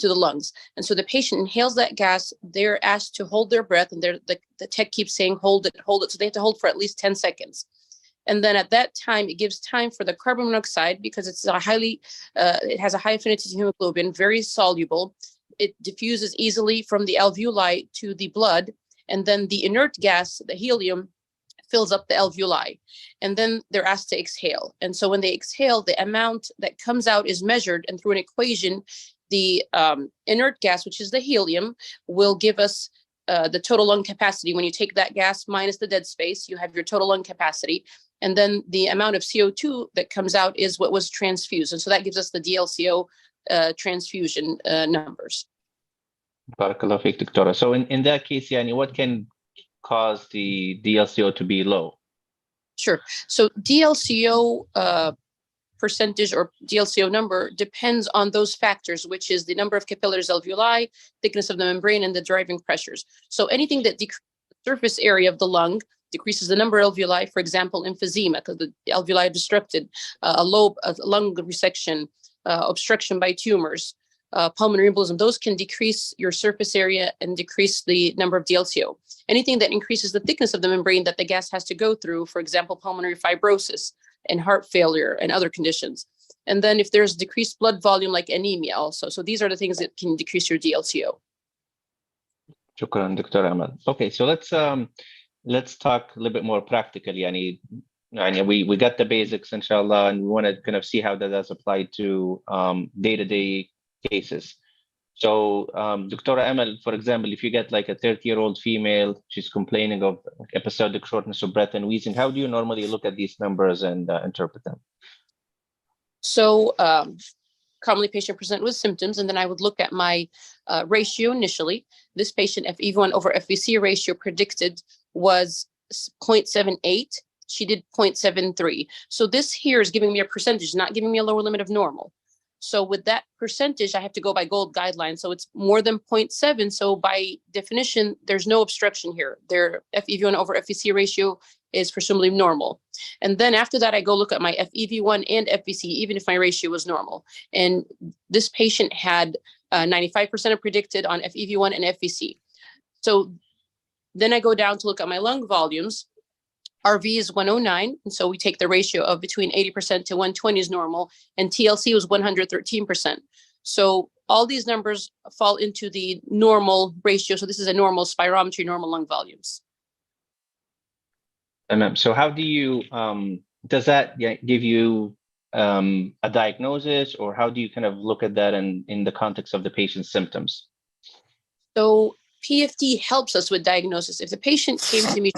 lungs. And so the patient inhales that gas. They're asked to hold their breath, and the tech keeps saying, hold it. So they have to hold for at least 10 seconds. And then at that time, it gives time for the carbon monoxide, because it's it has a high affinity to hemoglobin, very soluble. It diffuses easily from the alveoli to the blood. And then the inert gas, the helium, fills up the alveoli. And then they're asked to exhale. And so when they exhale, the amount that comes out is measured. And through an equation, the inert gas, which is the helium, will give us the total lung capacity. When you take that gas minus the dead space, you have your total lung capacity. And then the amount of CO2 that comes out is what was transfused. And so that gives us the DLCO transfusion numbers. Barakallah fiik, Doctora. So in that case, yani, what can cause the DLCO to be low? Sure. So DLCO percentage or DLCO number depends on those factors, which is the number of capillaries alveoli, thickness of the membrane, and the driving pressures. So anything that decreases the surface area of the lung decreases the number of alveoli, for example, emphysema, because the alveoli are disrupted, a lung resection, obstruction by tumors, pulmonary embolism, those can decrease your surface area and decrease the number of DLCO. Anything that increases the thickness of the membrane that the gas has to go through, for example, pulmonary fibrosis and heart failure and other conditions. And then if there's decreased blood volume, like anemia also. So these are the things that can decrease your DLCO. Shukran, Dr. Ahmed. Okay, so let's talk a little bit more practically. We got the basics, inshallah, and we want to kind of see how that does apply to day-to-day cases. So, Dr. Amal, for example, if you get like a 30-year-old female, she's complaining of episodic shortness of breath and wheezing, how do you normally look at these numbers and interpret them? So, commonly patient present with symptoms, and then I would look at my ratio initially. This patient FEV1 over FVC ratio predicted was 0.78. She did 0.73. So this here is giving me a percentage, not giving me a lower limit of normal. So with that percentage, I have to go by GOLD guidelines. So it's more than 0.7. So by definition, there's no obstruction here. Their FEV1 over FVC ratio is presumably normal. And then after that, I go look at my FEV1 and FVC, even if my ratio was normal. And this patient had 95% are predicted on FEV1 and FVC. So then I go down to look at my lung volumes. RV is 109, and so we take the ratio of between 80% to 120 is normal, and TLC was 113%. So all these numbers fall into the normal ratio. So this is a normal spirometry, normal lung volumes. So how do you, does that give you a diagnosis, or how do you kind of look at that in the context of the patient's symptoms? So PFT helps us with diagnosis. If the patient came to me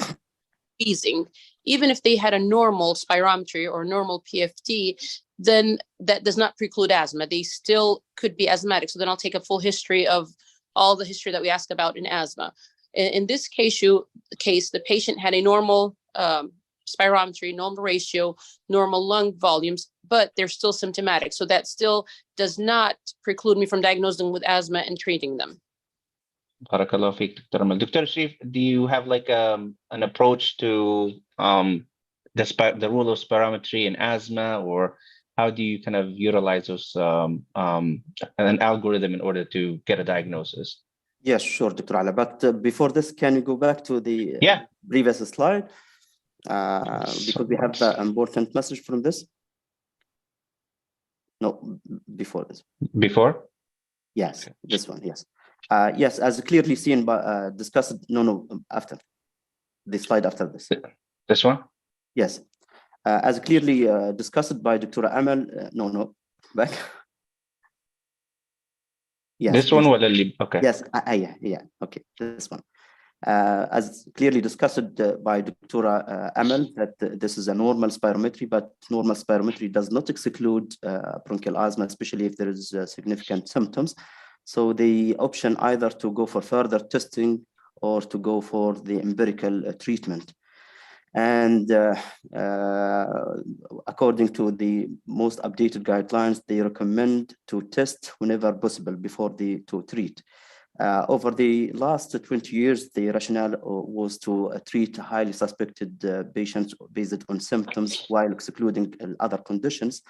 wheezing, even if they had a normal spirometry or normal PFT, then that does not preclude asthma. They still could be asthmatic. So then I'll take a full history of all the history that we ask about in asthma. In this case, the patient had a normal spirometry, normal ratio, normal lung volumes, but they're still symptomatic. So that still does not preclude me from diagnosing with asthma and treating them. Barakallah feek, Dr. Amal. Dr. Sharif, do you have like an approach to the rule of spirometry in asthma, or how do you kind of utilize those an algorithm in order to get a diagnosis? Yes, sure, Dr. Ala. But before this, can you go back to the previous slide? Because we have the important message from this. No, before this. Before? Yes, this one, yes. Yes, as clearly seen by discussed, after the slide after this. This one? Yes. As clearly discussed by Dr. Amal, back. Yes. This one? Okay. Yes, yeah, okay, this one. As clearly discussed by Dr. Amal, that this is a normal spirometry, but normal spirometry does not exclude bronchial asthma, especially if there is significant symptoms. So the option either to go for further testing or to go for the empirical treatment. And according to the most updated guidelines, they recommend to test whenever possible before to treat. Over the last 20 years, the rationale was to treat highly suspected patients based on symptoms while excluding other conditions.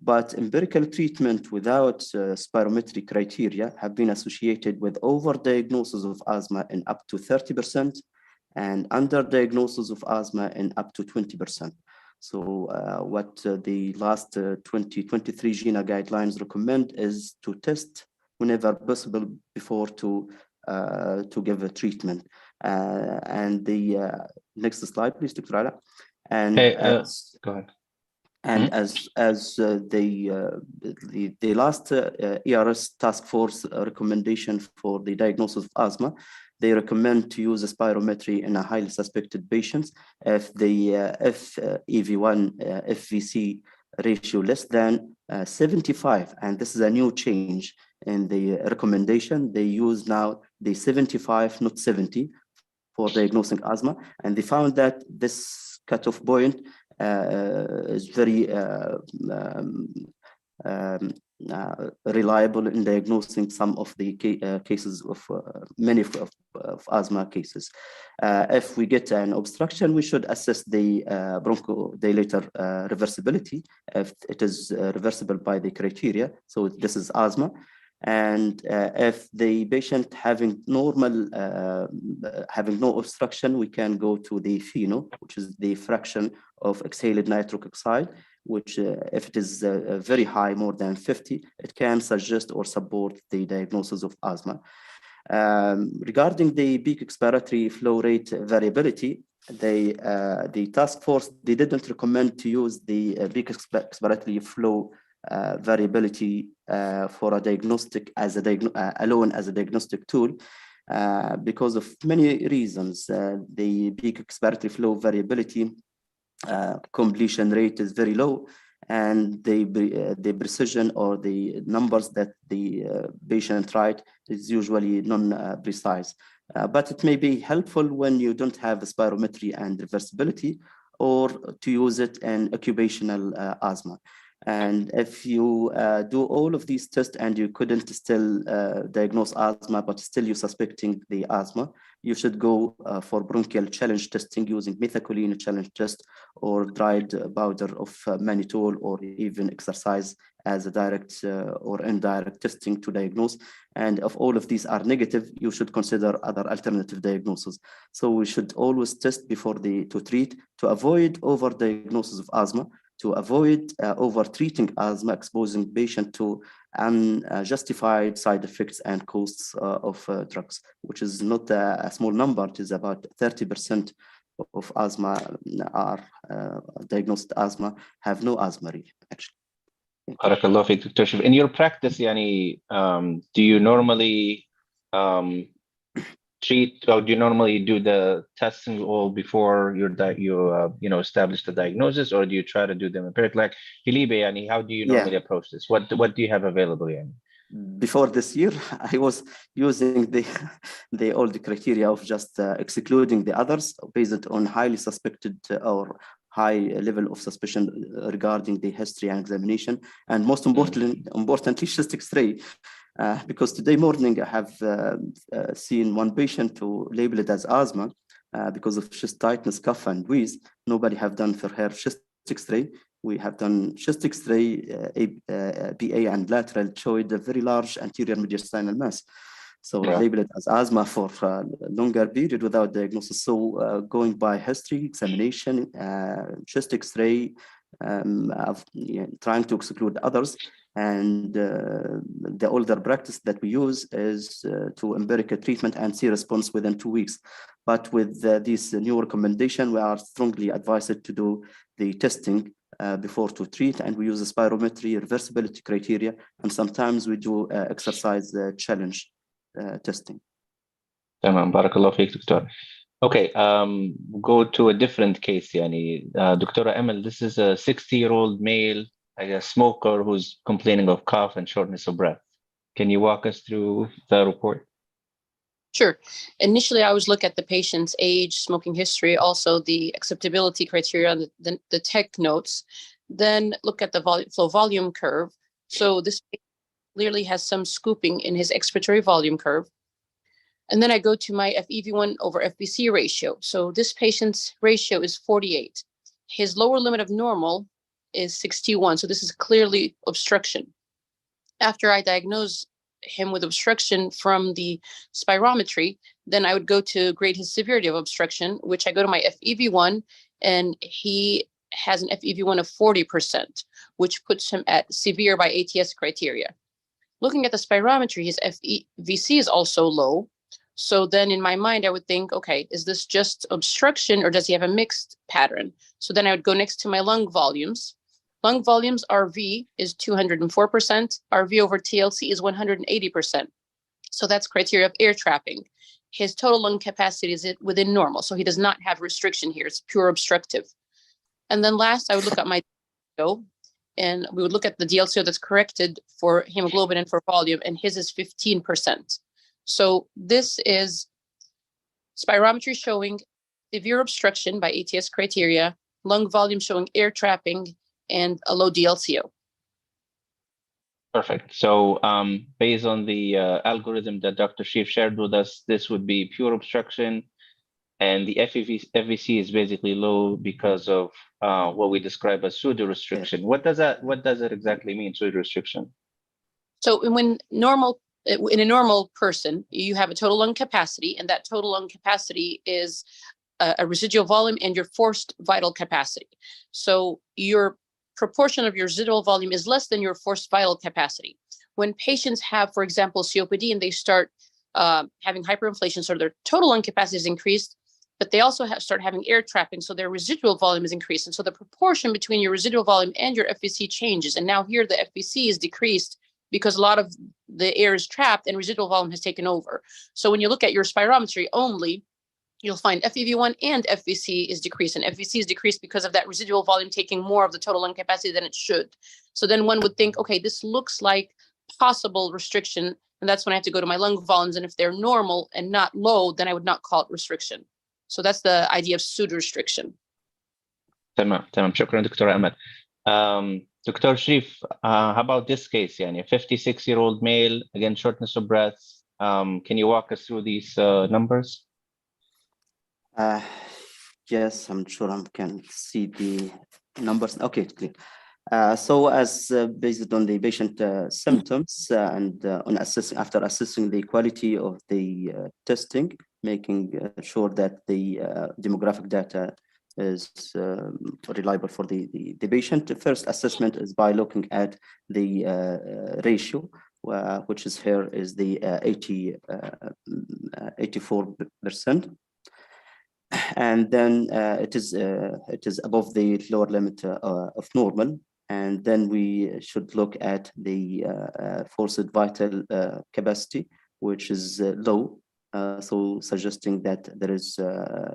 But empirical treatment without spirometry criteria have been associated with overdiagnosis of asthma in up to 30% and underdiagnosis of asthma in up to 20%. So what the last 2023 GINA guidelines recommend is to test whenever possible before to give a treatment. And the next slide, please, Dr. Ala. And go ahead. And as the last ERS task force recommendation for the diagnosis of asthma, they recommend to use a spirometry in a highly suspected patients if the FEV1 FVC ratio less than 75, and this is a new change in the recommendation. They use now the 75, not 70, for diagnosing asthma, and they found that this cutoff point is very reliable in diagnosing some of the cases of many of asthma cases. If we get an obstruction, we should assess the bronchodilator reversibility if it is reversible by the criteria. So this is asthma. And if the patient having normal, having no obstruction, we can go to the FeNO, which is the fraction of exhaled nitric oxide, which if it is very high, more than 50, it can suggest or support the diagnosis of asthma. Regarding the peak expiratory flow rate variability, the task force, they didn't recommend to use the peak expiratory flow variability for a diagnostic alone as a diagnostic tool because of many reasons. The peak expiratory flow variability completion rate is very low, and the precision or the numbers that the patient write is usually non-precise. But it may be helpful when you don't have a spirometry and reversibility, or to use it in occupational asthma. And if you do all of these tests and you couldn't still diagnose asthma, but still you're suspecting the asthma, you should go for bronchial challenge testing using methacholine challenge test or dried powder of mannitol, or even exercise as a direct or indirect testing to diagnose. And if all of these are negative, you should consider other alternative diagnoses. So we should always test before to treat, to avoid over-diagnosis of asthma, to avoid over-treating asthma, exposing patient to unjustified side effects and costs of drugs, which is not a small number. It is about 30% of asthma are diagnosed asthma have no asthma really, actually. Barakallah feek, Dr. Shif. In your practice, yani, do you normally treat, or do you normally do the testing all before you establish the diagnosis, or do you try to do them empirically? Like, Hilibe, yani, how do you normally approach this? What do you have available? Yani? Before this year, I was using the old criteria of just excluding the others based on highly suspected or high level of suspicion regarding the history and examination, and most importantly, chest X-ray. Because today morning I have seen one patient who labeled it as asthma because of chest tightness, cough, and wheeze. Nobody have done for her chest X-ray. We have done chest X-ray, PA and lateral, showed a very large anterior mediastinal mass. So label it as asthma for a longer period without diagnosis. So going by history, examination, chest X-ray, trying to exclude others. And the older practice that we use is to empirical treatment and see response within 2 weeks. But with this new recommendation, we are strongly advised to do the testing before to treat, and we use the spirometry, reversibility criteria, and sometimes we do exercise challenge testing. Tamam, barakallah feek, Doctor. Okay, go to a different case, yani. Dr. Emil, this is a 60-year-old male, a smoker who's complaining of cough and shortness of breath. Can you walk us through the report? Sure. Initially, I always look at the patient's age, smoking history, also the acceptability criteria, the tech notes, then look at the flow volume curve. So this clearly has some scooping in his expiratory volume curve. And then I go to my FEV1 over FVC ratio. So this patient's ratio is 48. His lower limit of normal is 61. So this is clearly obstruction. After I diagnose him with obstruction from the spirometry, then I would go to grade his severity of obstruction, which I go to my FEV1, and he has an FEV1 of 40%, which puts him at severe by ATS criteria. Looking at the spirometry, his FVC is also low. So then in my mind, I would think, okay, is this just obstruction or does he have a mixed pattern? So then I would go next to my lung volumes. Lung volumes, RV is 204%. RV over TLC is 180%. So that's criteria of air trapping. His total lung capacity is within normal. So he does not have restriction here. It's pure obstructive. And then last, I would look at my DLCO, and we would look at the DLCO that's corrected for hemoglobin and for volume, and his is 15%. So this is spirometry showing severe obstruction by ATS criteria, lung volume showing air trapping, and a low DLCO. Perfect. So based on the algorithm that Dr. Shif shared with us, this would be pure obstruction, and the FVC is basically low because of what we describe as pseudo restriction. What does that exactly mean, pseudo restriction? So in a normal person, you have a total lung capacity, and that total lung capacity is a residual volume and your forced vital capacity. So your proportion of your residual volume is less than your forced vital capacity. When patients have, for example, COPD and they start having hyperinflation, so their total lung capacity is increased, but they also start having air trapping, so their residual volume is increased. And so the proportion between your residual volume and your FVC changes. And now here the FVC is decreased because a lot of the air is trapped and residual volume has taken over. So when you look at your spirometry only, you'll find FEV1 and FVC is decreased, and FVC is decreased because of that residual volume taking more of the total lung capacity than it should. So then one would think, okay, this looks like possible restriction, and that's when I have to go to my lung volumes, and if they're normal and not low, then I would not call it restriction. So that's the idea of pseudo restriction. تمام. شكرا دكتورة أمل. Dr. Sharif, how about this case? Yani, a 56-year-old male, again, shortness of breath. Can you walk us through these numbers? Yes, I'm sure I can see the numbers. Okay, clear. So as based on the patient symptoms and on after assessing the quality of the testing, making sure that the demographic data is reliable for the patient. The first assessment is by looking at the ratio, which is here is the 84%. And then it is above the lower limit of normal. And then we should look at the forced vital capacity, which is low. So suggesting that there is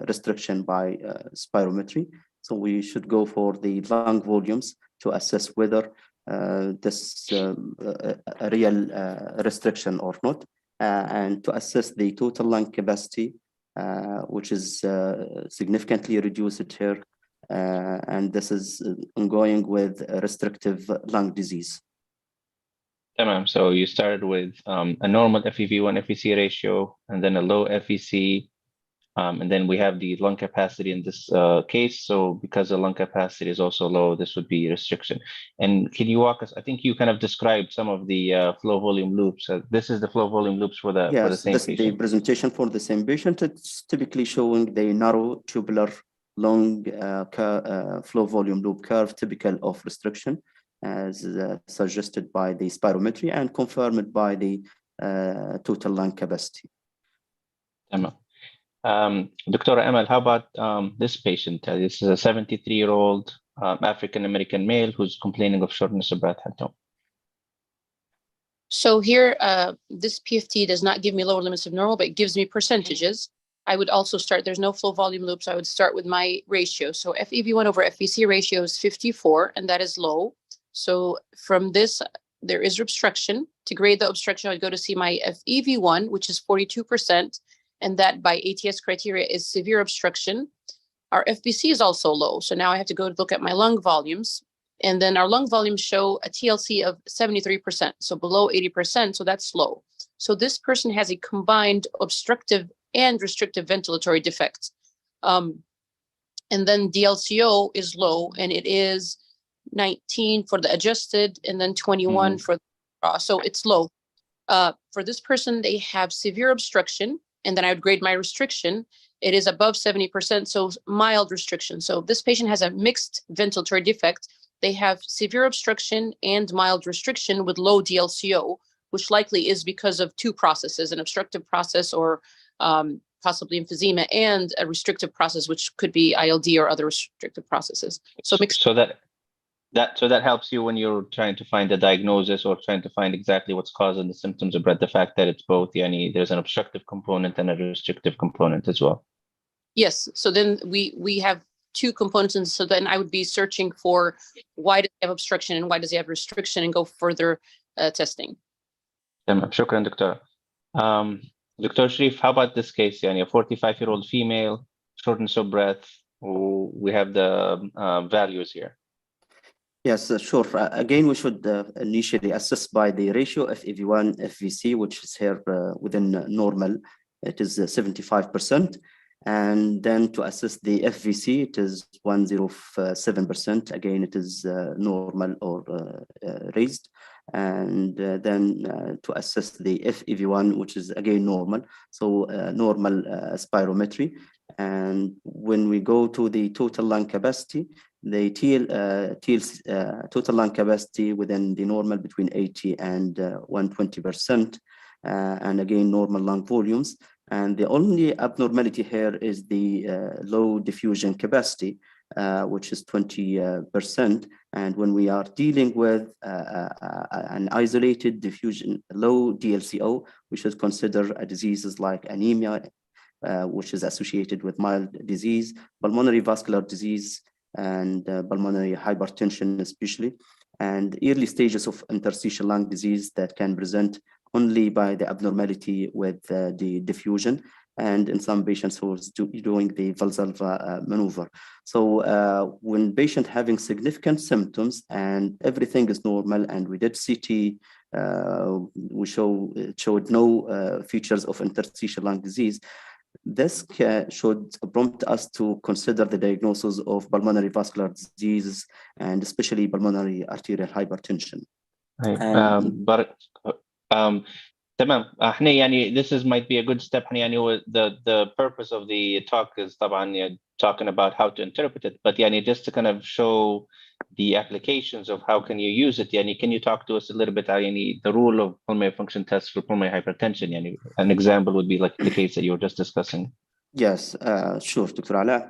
restriction by spirometry. So we should go for the lung volumes to assess whether this a real restriction or not, and to assess the total lung capacity, which is significantly reduced here. And this is ongoing with restrictive lung disease. Tamam. So you started with a normal FEV1 FVC ratio, and then a low FVC, and then we have the lung capacity in this case. So because the lung capacity is also low, this would be restriction. And can you walk us? I think you kind of described some of the flow volume loops. This is the flow volume loops for the same this patient. The presentation for the same patient. It's typically showing the narrow tubular long flow volume loop curve, typical of restriction, as suggested by the spirometry and confirmed by the total lung capacity. Dr. Amal, how about this patient? This is a 73-year-old African-American male who's complaining of shortness of breath. So here, this PFT does not give me lower limits of normal, but it gives me percentages. I would also start, there's no flow volume loops. I would start with my ratio. So FEV1 over FVC ratio is 54, and that is low. So from this, there is obstruction. To grade the obstruction, I'd go to see my FEV1, which is 42%, and that by ATS criteria is severe obstruction. Our FVC is also low. So now I have to go look at my lung volumes. And then our lung volumes show a TLC of 73%, so below 80%, so that's low. So this person has a combined obstructive and restrictive ventilatory defect. And then DLCO is low, and it is 19 for the adjusted, and then 21 for the raw, so it's low. For this person, they have severe obstruction, and then I would grade my restriction. It is above 70%, so mild restriction. So this patient has a mixed ventilatory defect. They have severe obstruction and mild restriction with low DLCO, which likely is because of two processes, an obstructive process or possibly emphysema, and a restrictive process, which could be ILD or other restrictive processes. So mixed. So that helps you when you're trying to find the diagnosis or trying to find exactly what's causing the symptoms of breath, the fact that it's both, there's an obstructive component and a restrictive component as well. Yes. So then we have two components, and so then I would be searching for why does he have obstruction and why does he have restriction, and go further testing. Shukran, Doctor. Dr. Sharif, how about this case? A 45-year-old female, shortness of breath. We have the values here. Yes, sure. Again, we should initially assess by the ratio of FEV1 FVC, which is here within normal. It is 75%. And then to assess the FVC, it is 107%. Again, it is normal or raised. And then to assess the FEV1, which is again normal. So normal spirometry. And when we go to the total lung capacity, the total lung capacity within the normal between 80 and 120%. And again, normal lung volumes. And the only abnormality here is the low diffusion capacity, which is 20%. And when we are dealing with an isolated diffusion, low DLCO, we should consider diseases like anemia, which is associated with mild disease, pulmonary vascular disease, and pulmonary hypertension especially, and early stages of interstitial lung disease that can present only by the abnormality with the diffusion. and in some patients who is doing the Valsalva maneuver. So when patient having significant symptoms and everything is normal, and we did CT, we showed no features of interstitial lung disease, this should prompt us to consider the diagnosis of pulmonary vascular diseases and especially pulmonary arterial hypertension. تمام. احنا يعني this is might be a good step. يعني the purpose of the talk is طبعا talking about how to interpret it, but يعني just to kind of show the applications of how can you use it. يعني can you talk to us a little bit يعني the role of pulmonary function tests for pulmonary hypertension? يعني an example would be like the case that you were just discussing. Yes, sure, Dr. Ala.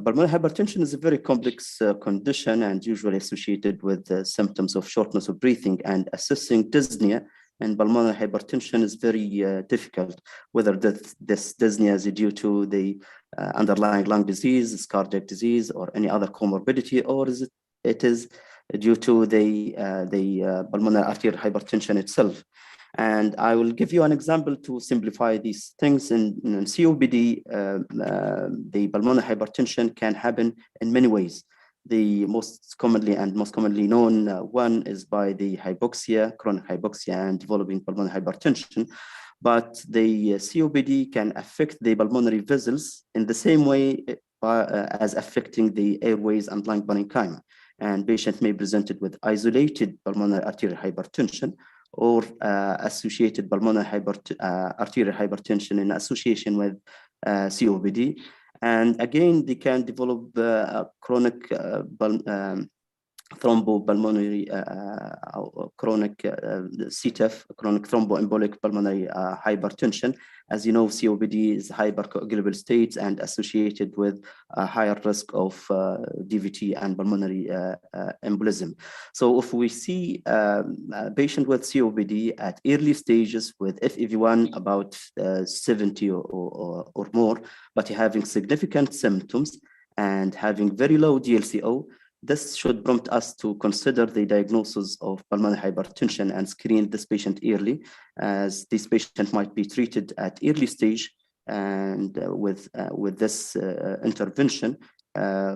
Pulmonary hypertension is a very complex condition and usually associated with symptoms of shortness of breathing, and assessing dyspnea and pulmonary hypertension is very difficult, whether this dyspnea is due to the underlying lung disease, cardiac disease, or any other comorbidity, or it is due to the pulmonary arterial hypertension itself. And I will give you an example to simplify these things. In COPD, the pulmonary hypertension can happen in many ways. The most commonly known one is by the hypoxia, chronic hypoxia, and developing pulmonary hypertension. But the COPD can affect the pulmonary vessels in the same way as affecting the airways and lung parenchyma. And patients may present it with isolated pulmonary arterial hypertension or associated pulmonary arterial hypertension in association with COPD. And again, they can develop chronic thrombopulmonary, chronic CTEPH, chronic thromboembolic pulmonary hypertension. As you know, COPD is hypercoagulable states and associated with a higher risk of DVT and pulmonary embolism. So if we see a patient with COPD at early stages with FEV1 about 70 or more, but having significant symptoms and having very low DLCO, this should prompt us to consider the diagnosis of pulmonary hypertension and screen this patient early, as this patient might be treated at early stage. And with this intervention,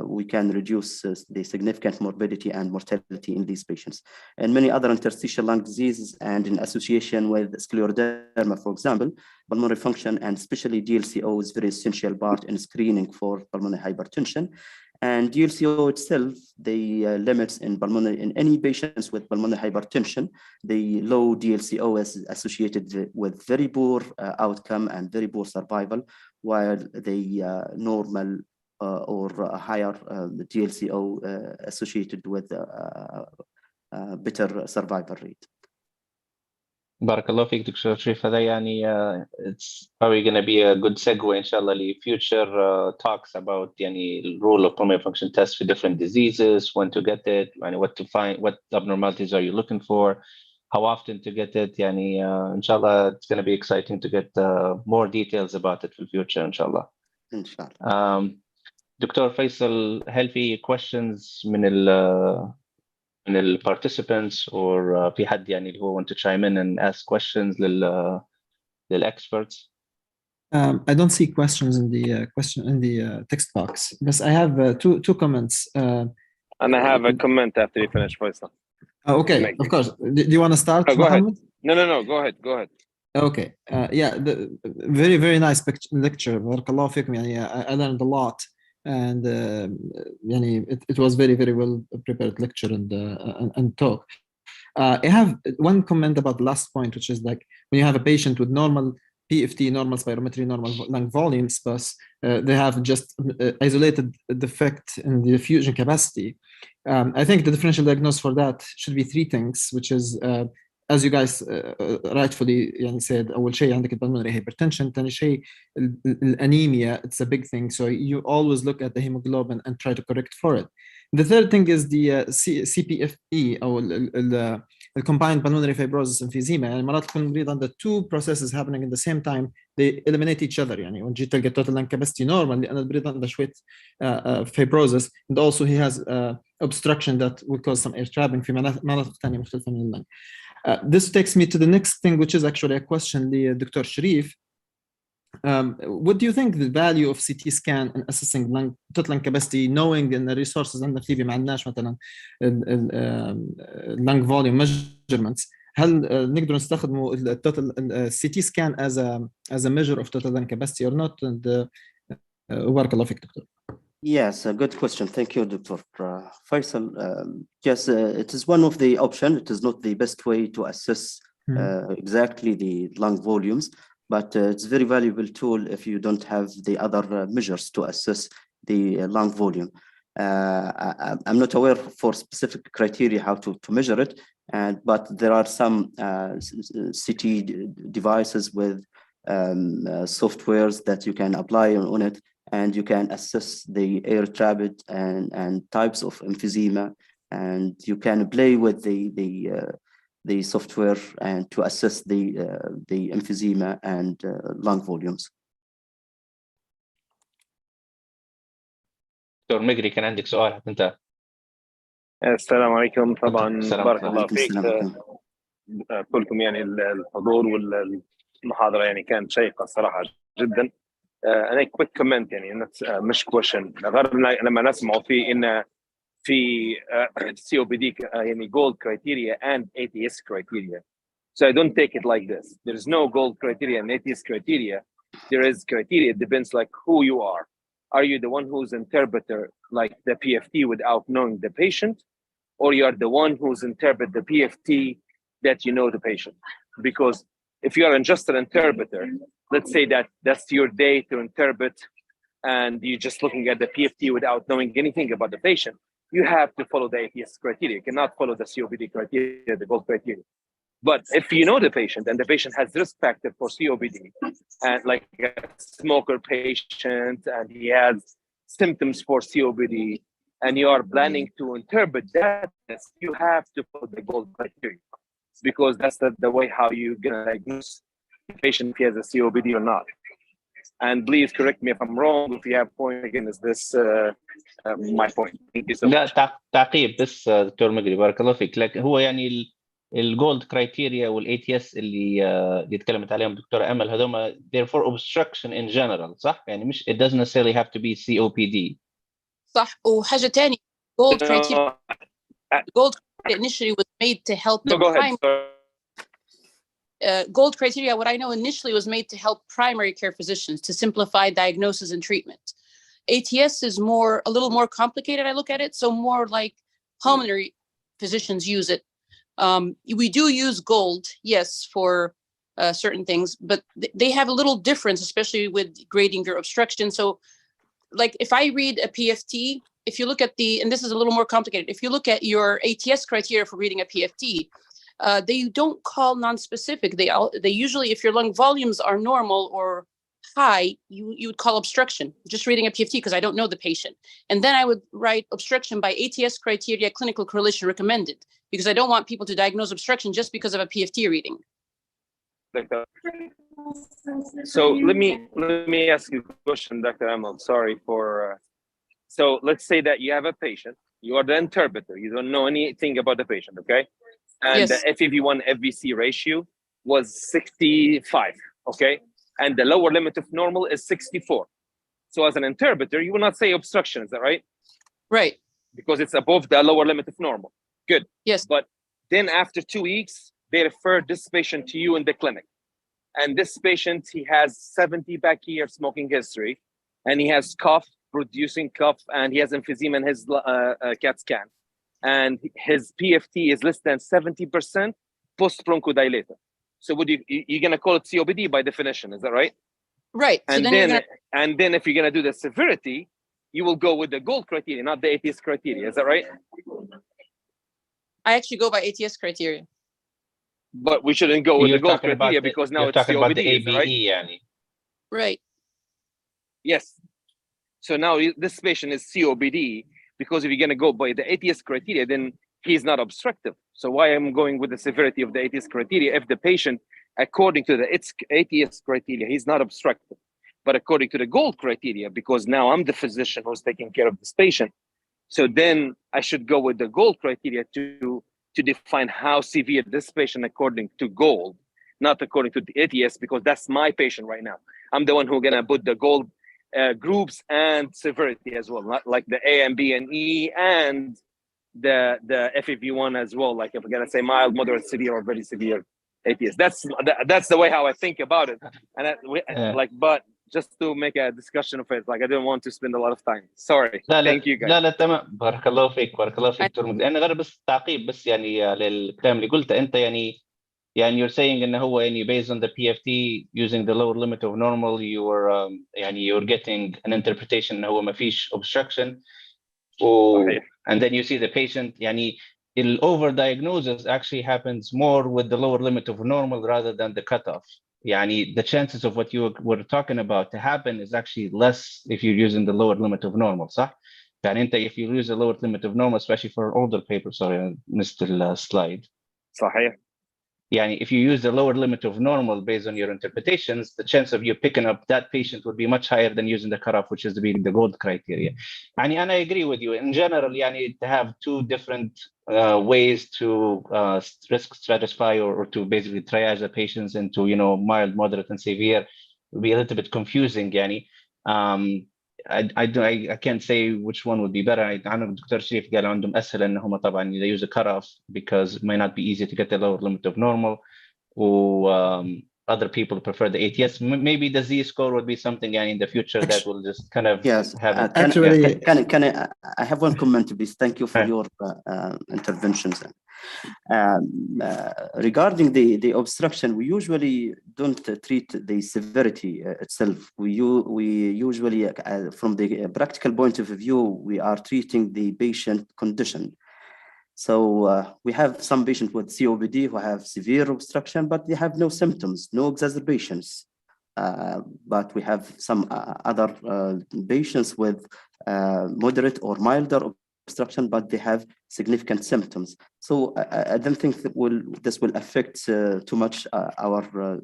we can reduce the significant morbidity and mortality in these patients. And many other interstitial lung diseases, and in association with scleroderma, for example, pulmonary function and especially DLCO is very essential part in screening for pulmonary hypertension. And DLCO itself, the limits in any patients with pulmonary hypertension, the low DLCO is associated with very poor outcome and very poor survival, while the normal or higher DLCO associated with better survival rate. بارك الله فيك دكتور شريف. هذا يعني it's probably going to be a good segue إن شاء الله ل future talks about يعني the role of pulmonary function tests for different diseases, when to get it, and what to find, what abnormalities are you looking for, how often to get it. يعني إن شاء الله it's going to be exciting to get more details about it في future إن شاء الله. إن شاء الله. دكتور فيصل, هل في questions من ال participants or في حد يعني اللي هو want to chime in and ask questions لل experts? I don't see questions in the text box, but I have two comments. And I have a comment after you finish, Faisal. Okay, of course. Do you want to start? Oh, go ahead. Mohammed? No, go ahead. Okay, yeah, very, very nice lecture. Barakallahu fikum. I learned a lot. And it was very, very well prepared lecture and talk. I have one comment about the last point, which is like when you have a patient with normal PFT, normal spirometry, normal lung volumes, but they have just isolated defect in the diffusion capacity. I think the differential diagnosis for that should be three things, which is as you guys rightfully said, أول شيء عندك pulmonary hypertension, ثاني شيء anemia, it's a big thing. So you always look at the hemoglobin and try to correct for it. The third thing is the CPFE أو the combined pulmonary fibrosis emphysema. يعني مرات يكون المريض عنده two processes happening at the same time, they eliminate each other. يعني when جيت تلقى total lung capacity normal لأن المريض عنده شوية fibrosis, and also he has obstruction that will cause some air trapping في مناطق ثانية مختلفة من اللنج. This takes me to the next thing, which is actually a question to Dr. Sharif. What do you think the value of CT scan in assessing total lung capacity, knowing ان الريسورسز عندنا في ليبيا ما عندناش مثلا lung volume measurements؟ هل نقدر نستخدموا التوتال CT scan as a measure of total lung capacity or not؟ وبارك الله فيك دكتور. Yes, a good question. Thank you, Dr. Faisal. Yes, it is one of the options. It is not the best way to assess exactly the lung volumes, but it's a very valuable tool if you don't have the other measures to assess the lung volume. I'm not aware for specific criteria how to measure it, but there are some CT devices with softwares that you can apply on it, and you can assess the air traffic and types of emphysema, and you can play with the software and to assess the emphysema and lung volumes. دكتور مجري كان عندك سؤال حتى انت. السلام عليكم. طبعا بارك الله فيك السلام. كلكم، يعني الحضور والمحاضرة يعني كانت شيقة صراحة جدا. أنا كويك كومنت، يعني مش كويشن، غير لما نسمعوا في إن في COPD يعني gold criteria and ATS criteria. So I don't take it like this. There is no gold criteria and ATS criteria. There is criteria. It depends like who you are. Are you the one who's interpreter like the PFT without knowing the patient, or you are the one who's interpret the PFT that you know the patient? Because if you are just an interpreter, let's say that that's your day to interpret, and you're just looking at the PFT without knowing anything about the patient, you have to follow the ATS criteria. You cannot follow the COPD criteria, the gold criteria. But if you know the patient and the patient has risk factor for COPD, and like a smoker patient, and he has symptoms for COPD, and you are planning to interpret that, you have to follow the gold criteria, because that's the way how you're gonna diagnose the patient if he has a COPD or not. And please correct me if I'm wrong. If you have point again, is this my point? Thank you so much. لا تعقيب بس دكتور مجري بارك الله فيك. لكن هو يعني الجولد كرايتيريا والاي تي اس اللي تكلمت عليهم دكتورة امل هذوما they're for obstruction in general صح؟ يعني مش it doesn't necessarily have to be COPD. صح. وحاجة تانية gold criteria initially was made to help the gold criteria, what I know initially was made to help primary care physicians to simplify diagnosis and treatment. ATS is a little more complicated. I look at it. So more like pulmonary physicians use it. We do use gold, yes, for certain things, but they have a little difference, especially with grading your obstruction. So like if I read a PFT, if you look at and this is a little more complicated, if you look at your ATS criteria for reading a PFT, they don't call non-specific. They usually, if your lung volumes are normal or high, you would call obstruction, just reading a PFT because I don't know the patient. And then I would write obstruction by ATS criteria, clinical correlation recommended, because I don't want people to diagnose obstruction just because of a PFT reading. So let me ask you a question, Dr. Amal. Sorry for. So let's say that you have a patient. You are the interpreter. You don't know anything about the patient, okay? And Yes. the FEV1 FVC ratio was 65, okay? And the lower limit of normal is 64. So as an interpreter, you will not say obstruction, is that right? Right. Because it's above the lower limit of normal. Good. Yes. But then after 2 weeks, they refer this patient to you in the clinic. And this patient, he has 70 back year smoking history, and he has cough, producing cough, and he has emphysema in his CAT scan. And his PFT is less than 70% post-bronchodilator. So you're going to call it COPD by definition, is that right? Right. And so then if you're going to do the severity, you will go with the gold criteria, not the ATS criteria, is that right? I actually go by ATS criteria. But we shouldn't go with the gold criteria because now it's talking COPD, about the ABE, right? يعني. Right. Yes. So now this patient is COPD, because if you're going to go by the ATS criteria, then he's not obstructive. So why am I going with the severity of the ATS criteria if the patient, according to the ATS criteria, he's not obstructive? But according to the gold criteria, because now I'm the physician who's taking care of this patient, so then I should go with the gold criteria to define how severe this patient according to gold, not according to the ATS, because that's my patient right now. I'm the one who's gonna put the gold groups and severity as well, not like the A and B and E and the FEV1 as well. Like if we're gonna say mild, moderate, severe, or very severe ATS. That's the way how I think about it. And but just to make a discussion of it, like I didn't want to spend a lot of time. Sorry. Thank you guys. لا تمام. بارك الله فيك دكتور مجدي. انا غير بس تعقيب بس يعني للكلام اللي قلته انت يعني you're saying انه هو يعني based on the PFT using the lower limit of normal you're getting an interpretation انه هو ما فيش obstruction and then you see the patient يعني the overdiagnosis actually happens more with the lower limit of normal rather than the cutoff. يعني the chances of what you were talking about to happen is actually less if you're using the lower limit of normal, صح؟ يعني انت if you use the lower limit of normal, especially for older papers, sorry, I missed the slide. صحيح. يعني if you use the lower limit of normal based on your interpretations, the chance of you picking up that patient would be much higher than using the cutoff, which is the gold criteria. And I agree with you. In general, يعني to have two different ways to risk stratify or to basically triage the patients into, mild, moderate, and severe would be a little bit confusing. يعني I can't say which one would be better. أنا الدكتور شريف قال عندهم أسهل إنهم طبعاً they use a cutoff because it might not be easy to get the lower limit of normal. Or other people prefer the ATS. Maybe the Z-score would be something in the future that will just kind of have it. Actually, I have one comment, please? Thank you for your interventions. Regarding the obstruction, we usually don't treat the severity itself. We usually, from the practical point of view, we are treating the patient condition. So we have some patients with COPD who have severe obstruction, but they have no symptoms, no exacerbations. But we have some other patients with moderate or milder obstruction, but they have significant symptoms. So I don't think that this will affect too much our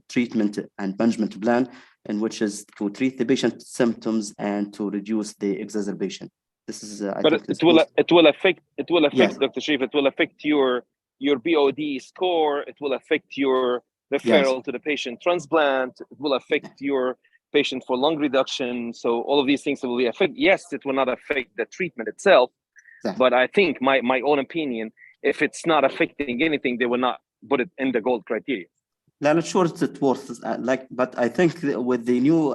treatment and management plan, in which is to treat the patient symptoms and to reduce the exacerbation. This is, it will affect, yes. Dr. Sharif, it will affect your BOD score. It will affect your referral Yes. to the patient transplant. It will affect your patient for lung reduction. So all of these things will be affect. Yes, it will not affect the treatment itself. Yeah. But I think my own opinion, if it's not affecting anything, they will not put it in the gold criteria. I'm not sure it's worth but I think with the new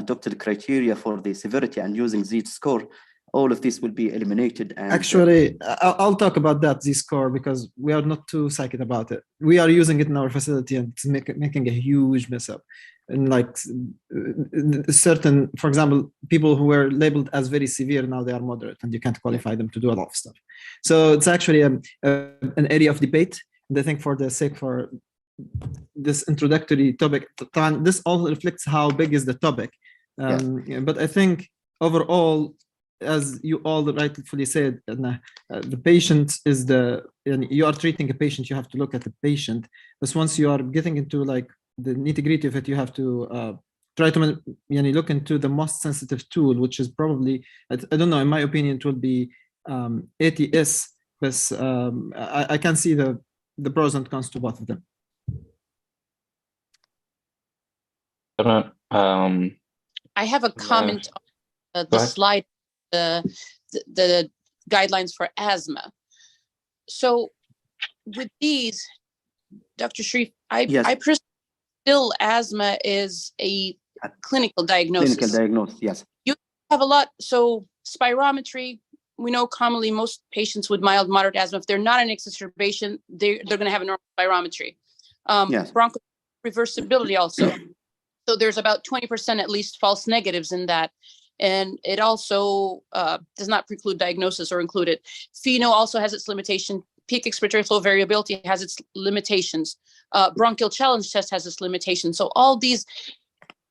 adopted criteria for the severity and using Z-score, all of this will be eliminated. And actually, I'll talk about that Z-score because we are not too psyched about it. We are using it in our facility and it's making a huge mess up. And like certain, for example, people who were labeled as very severe, now they are moderate and you can't qualify them to do a lot of stuff. So it's actually an area of debate. And I think for the sake for this introductory topic, this also reflects how big is the topic. But I think overall, as you all rightfully said, the patient is you are treating a patient, you have to look at the patient. But once you are getting into like the nitty-gritty of it, you have to try to look into the most sensitive tool, which is probably, I don't know, in my opinion, it will be ATS, but I can see the pros and cons to both of them. I have a comment on the slide, the guidelines for asthma. So with these, Dr. Sharif, I personally feel asthma is a clinical diagnosis. Clinical diagnosis, yes. You have a lot. So spirometry, we know commonly most patients with mild, moderate asthma, if they're not an exacerbation, they're going to have a normal spirometry. Broncho reversibility also. So there's about 20% at least false negatives in that. And it also does not preclude diagnosis or include it. FeNO also has its limitation. Peak expiratory flow variability has its limitations. Bronchial challenge test has its limitations. So all these,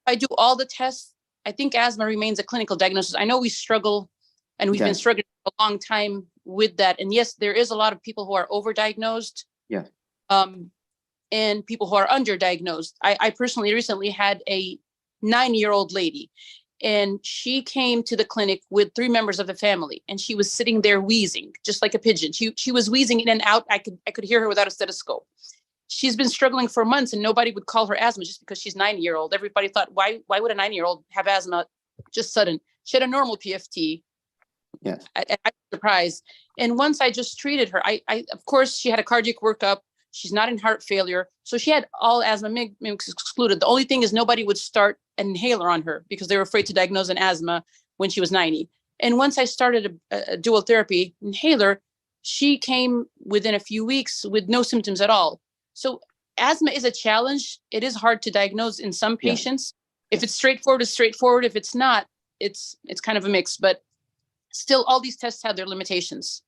I do all the tests. I think asthma remains a clinical diagnosis. I know we struggle and we've been struggling for a long time with that. And yes, there is a lot of people who are overdiagnosed. Yeah. And people who are underdiagnosed. I personally recently had a 9-year-old lady, and she came to the clinic with 3 members of the family, and she was sitting there wheezing, just like a pigeon. She was wheezing in and out. I could hear her without a stethoscope. she's been struggling for months and nobody would call her asthma just because she's 9-year-old. Everybody thought, why would a 9-year-old have asthma just sudden? She had a normal PFT. Yes. I was surprised. And once I just treated her, I of course, she had a cardiac workup. She's not in heart failure. So she had all asthma mimics excluded. The only thing is nobody would start an inhaler on her because they were afraid to diagnose an asthma when she was 90. And once I started a dual therapy inhaler, she came within a few weeks with no symptoms at all. So asthma is a challenge. It is hard to diagnose in some patients. Yeah. If it's straightforward, it's straightforward. If it's not, it's kind of a mix. But still, all these tests have their limitations.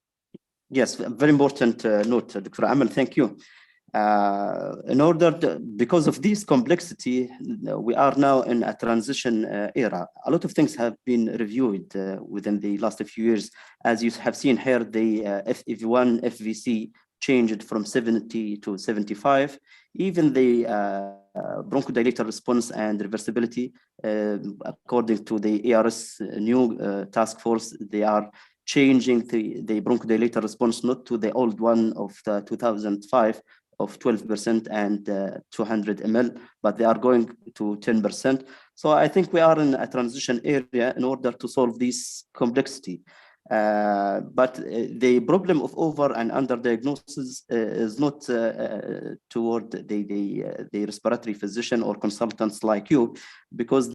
Yes, very important note, Dr. Amal. Thank you. Because of this complexity, we are now in a transition era. A lot of things have been reviewed within the last few years. As you have seen here, the FEV1, FVC changed from 70 to 75. Even the bronchodilator response and reversibility, according to the ARS new task force, they are changing the bronchodilator response, not to the old one of the 2005 of 12% and 200 ml, but they are going to 10%. So I think we are in a transition area in order to solve this complexity. But the problem of over and under diagnosis is not toward the respiratory physician or consultants like you, because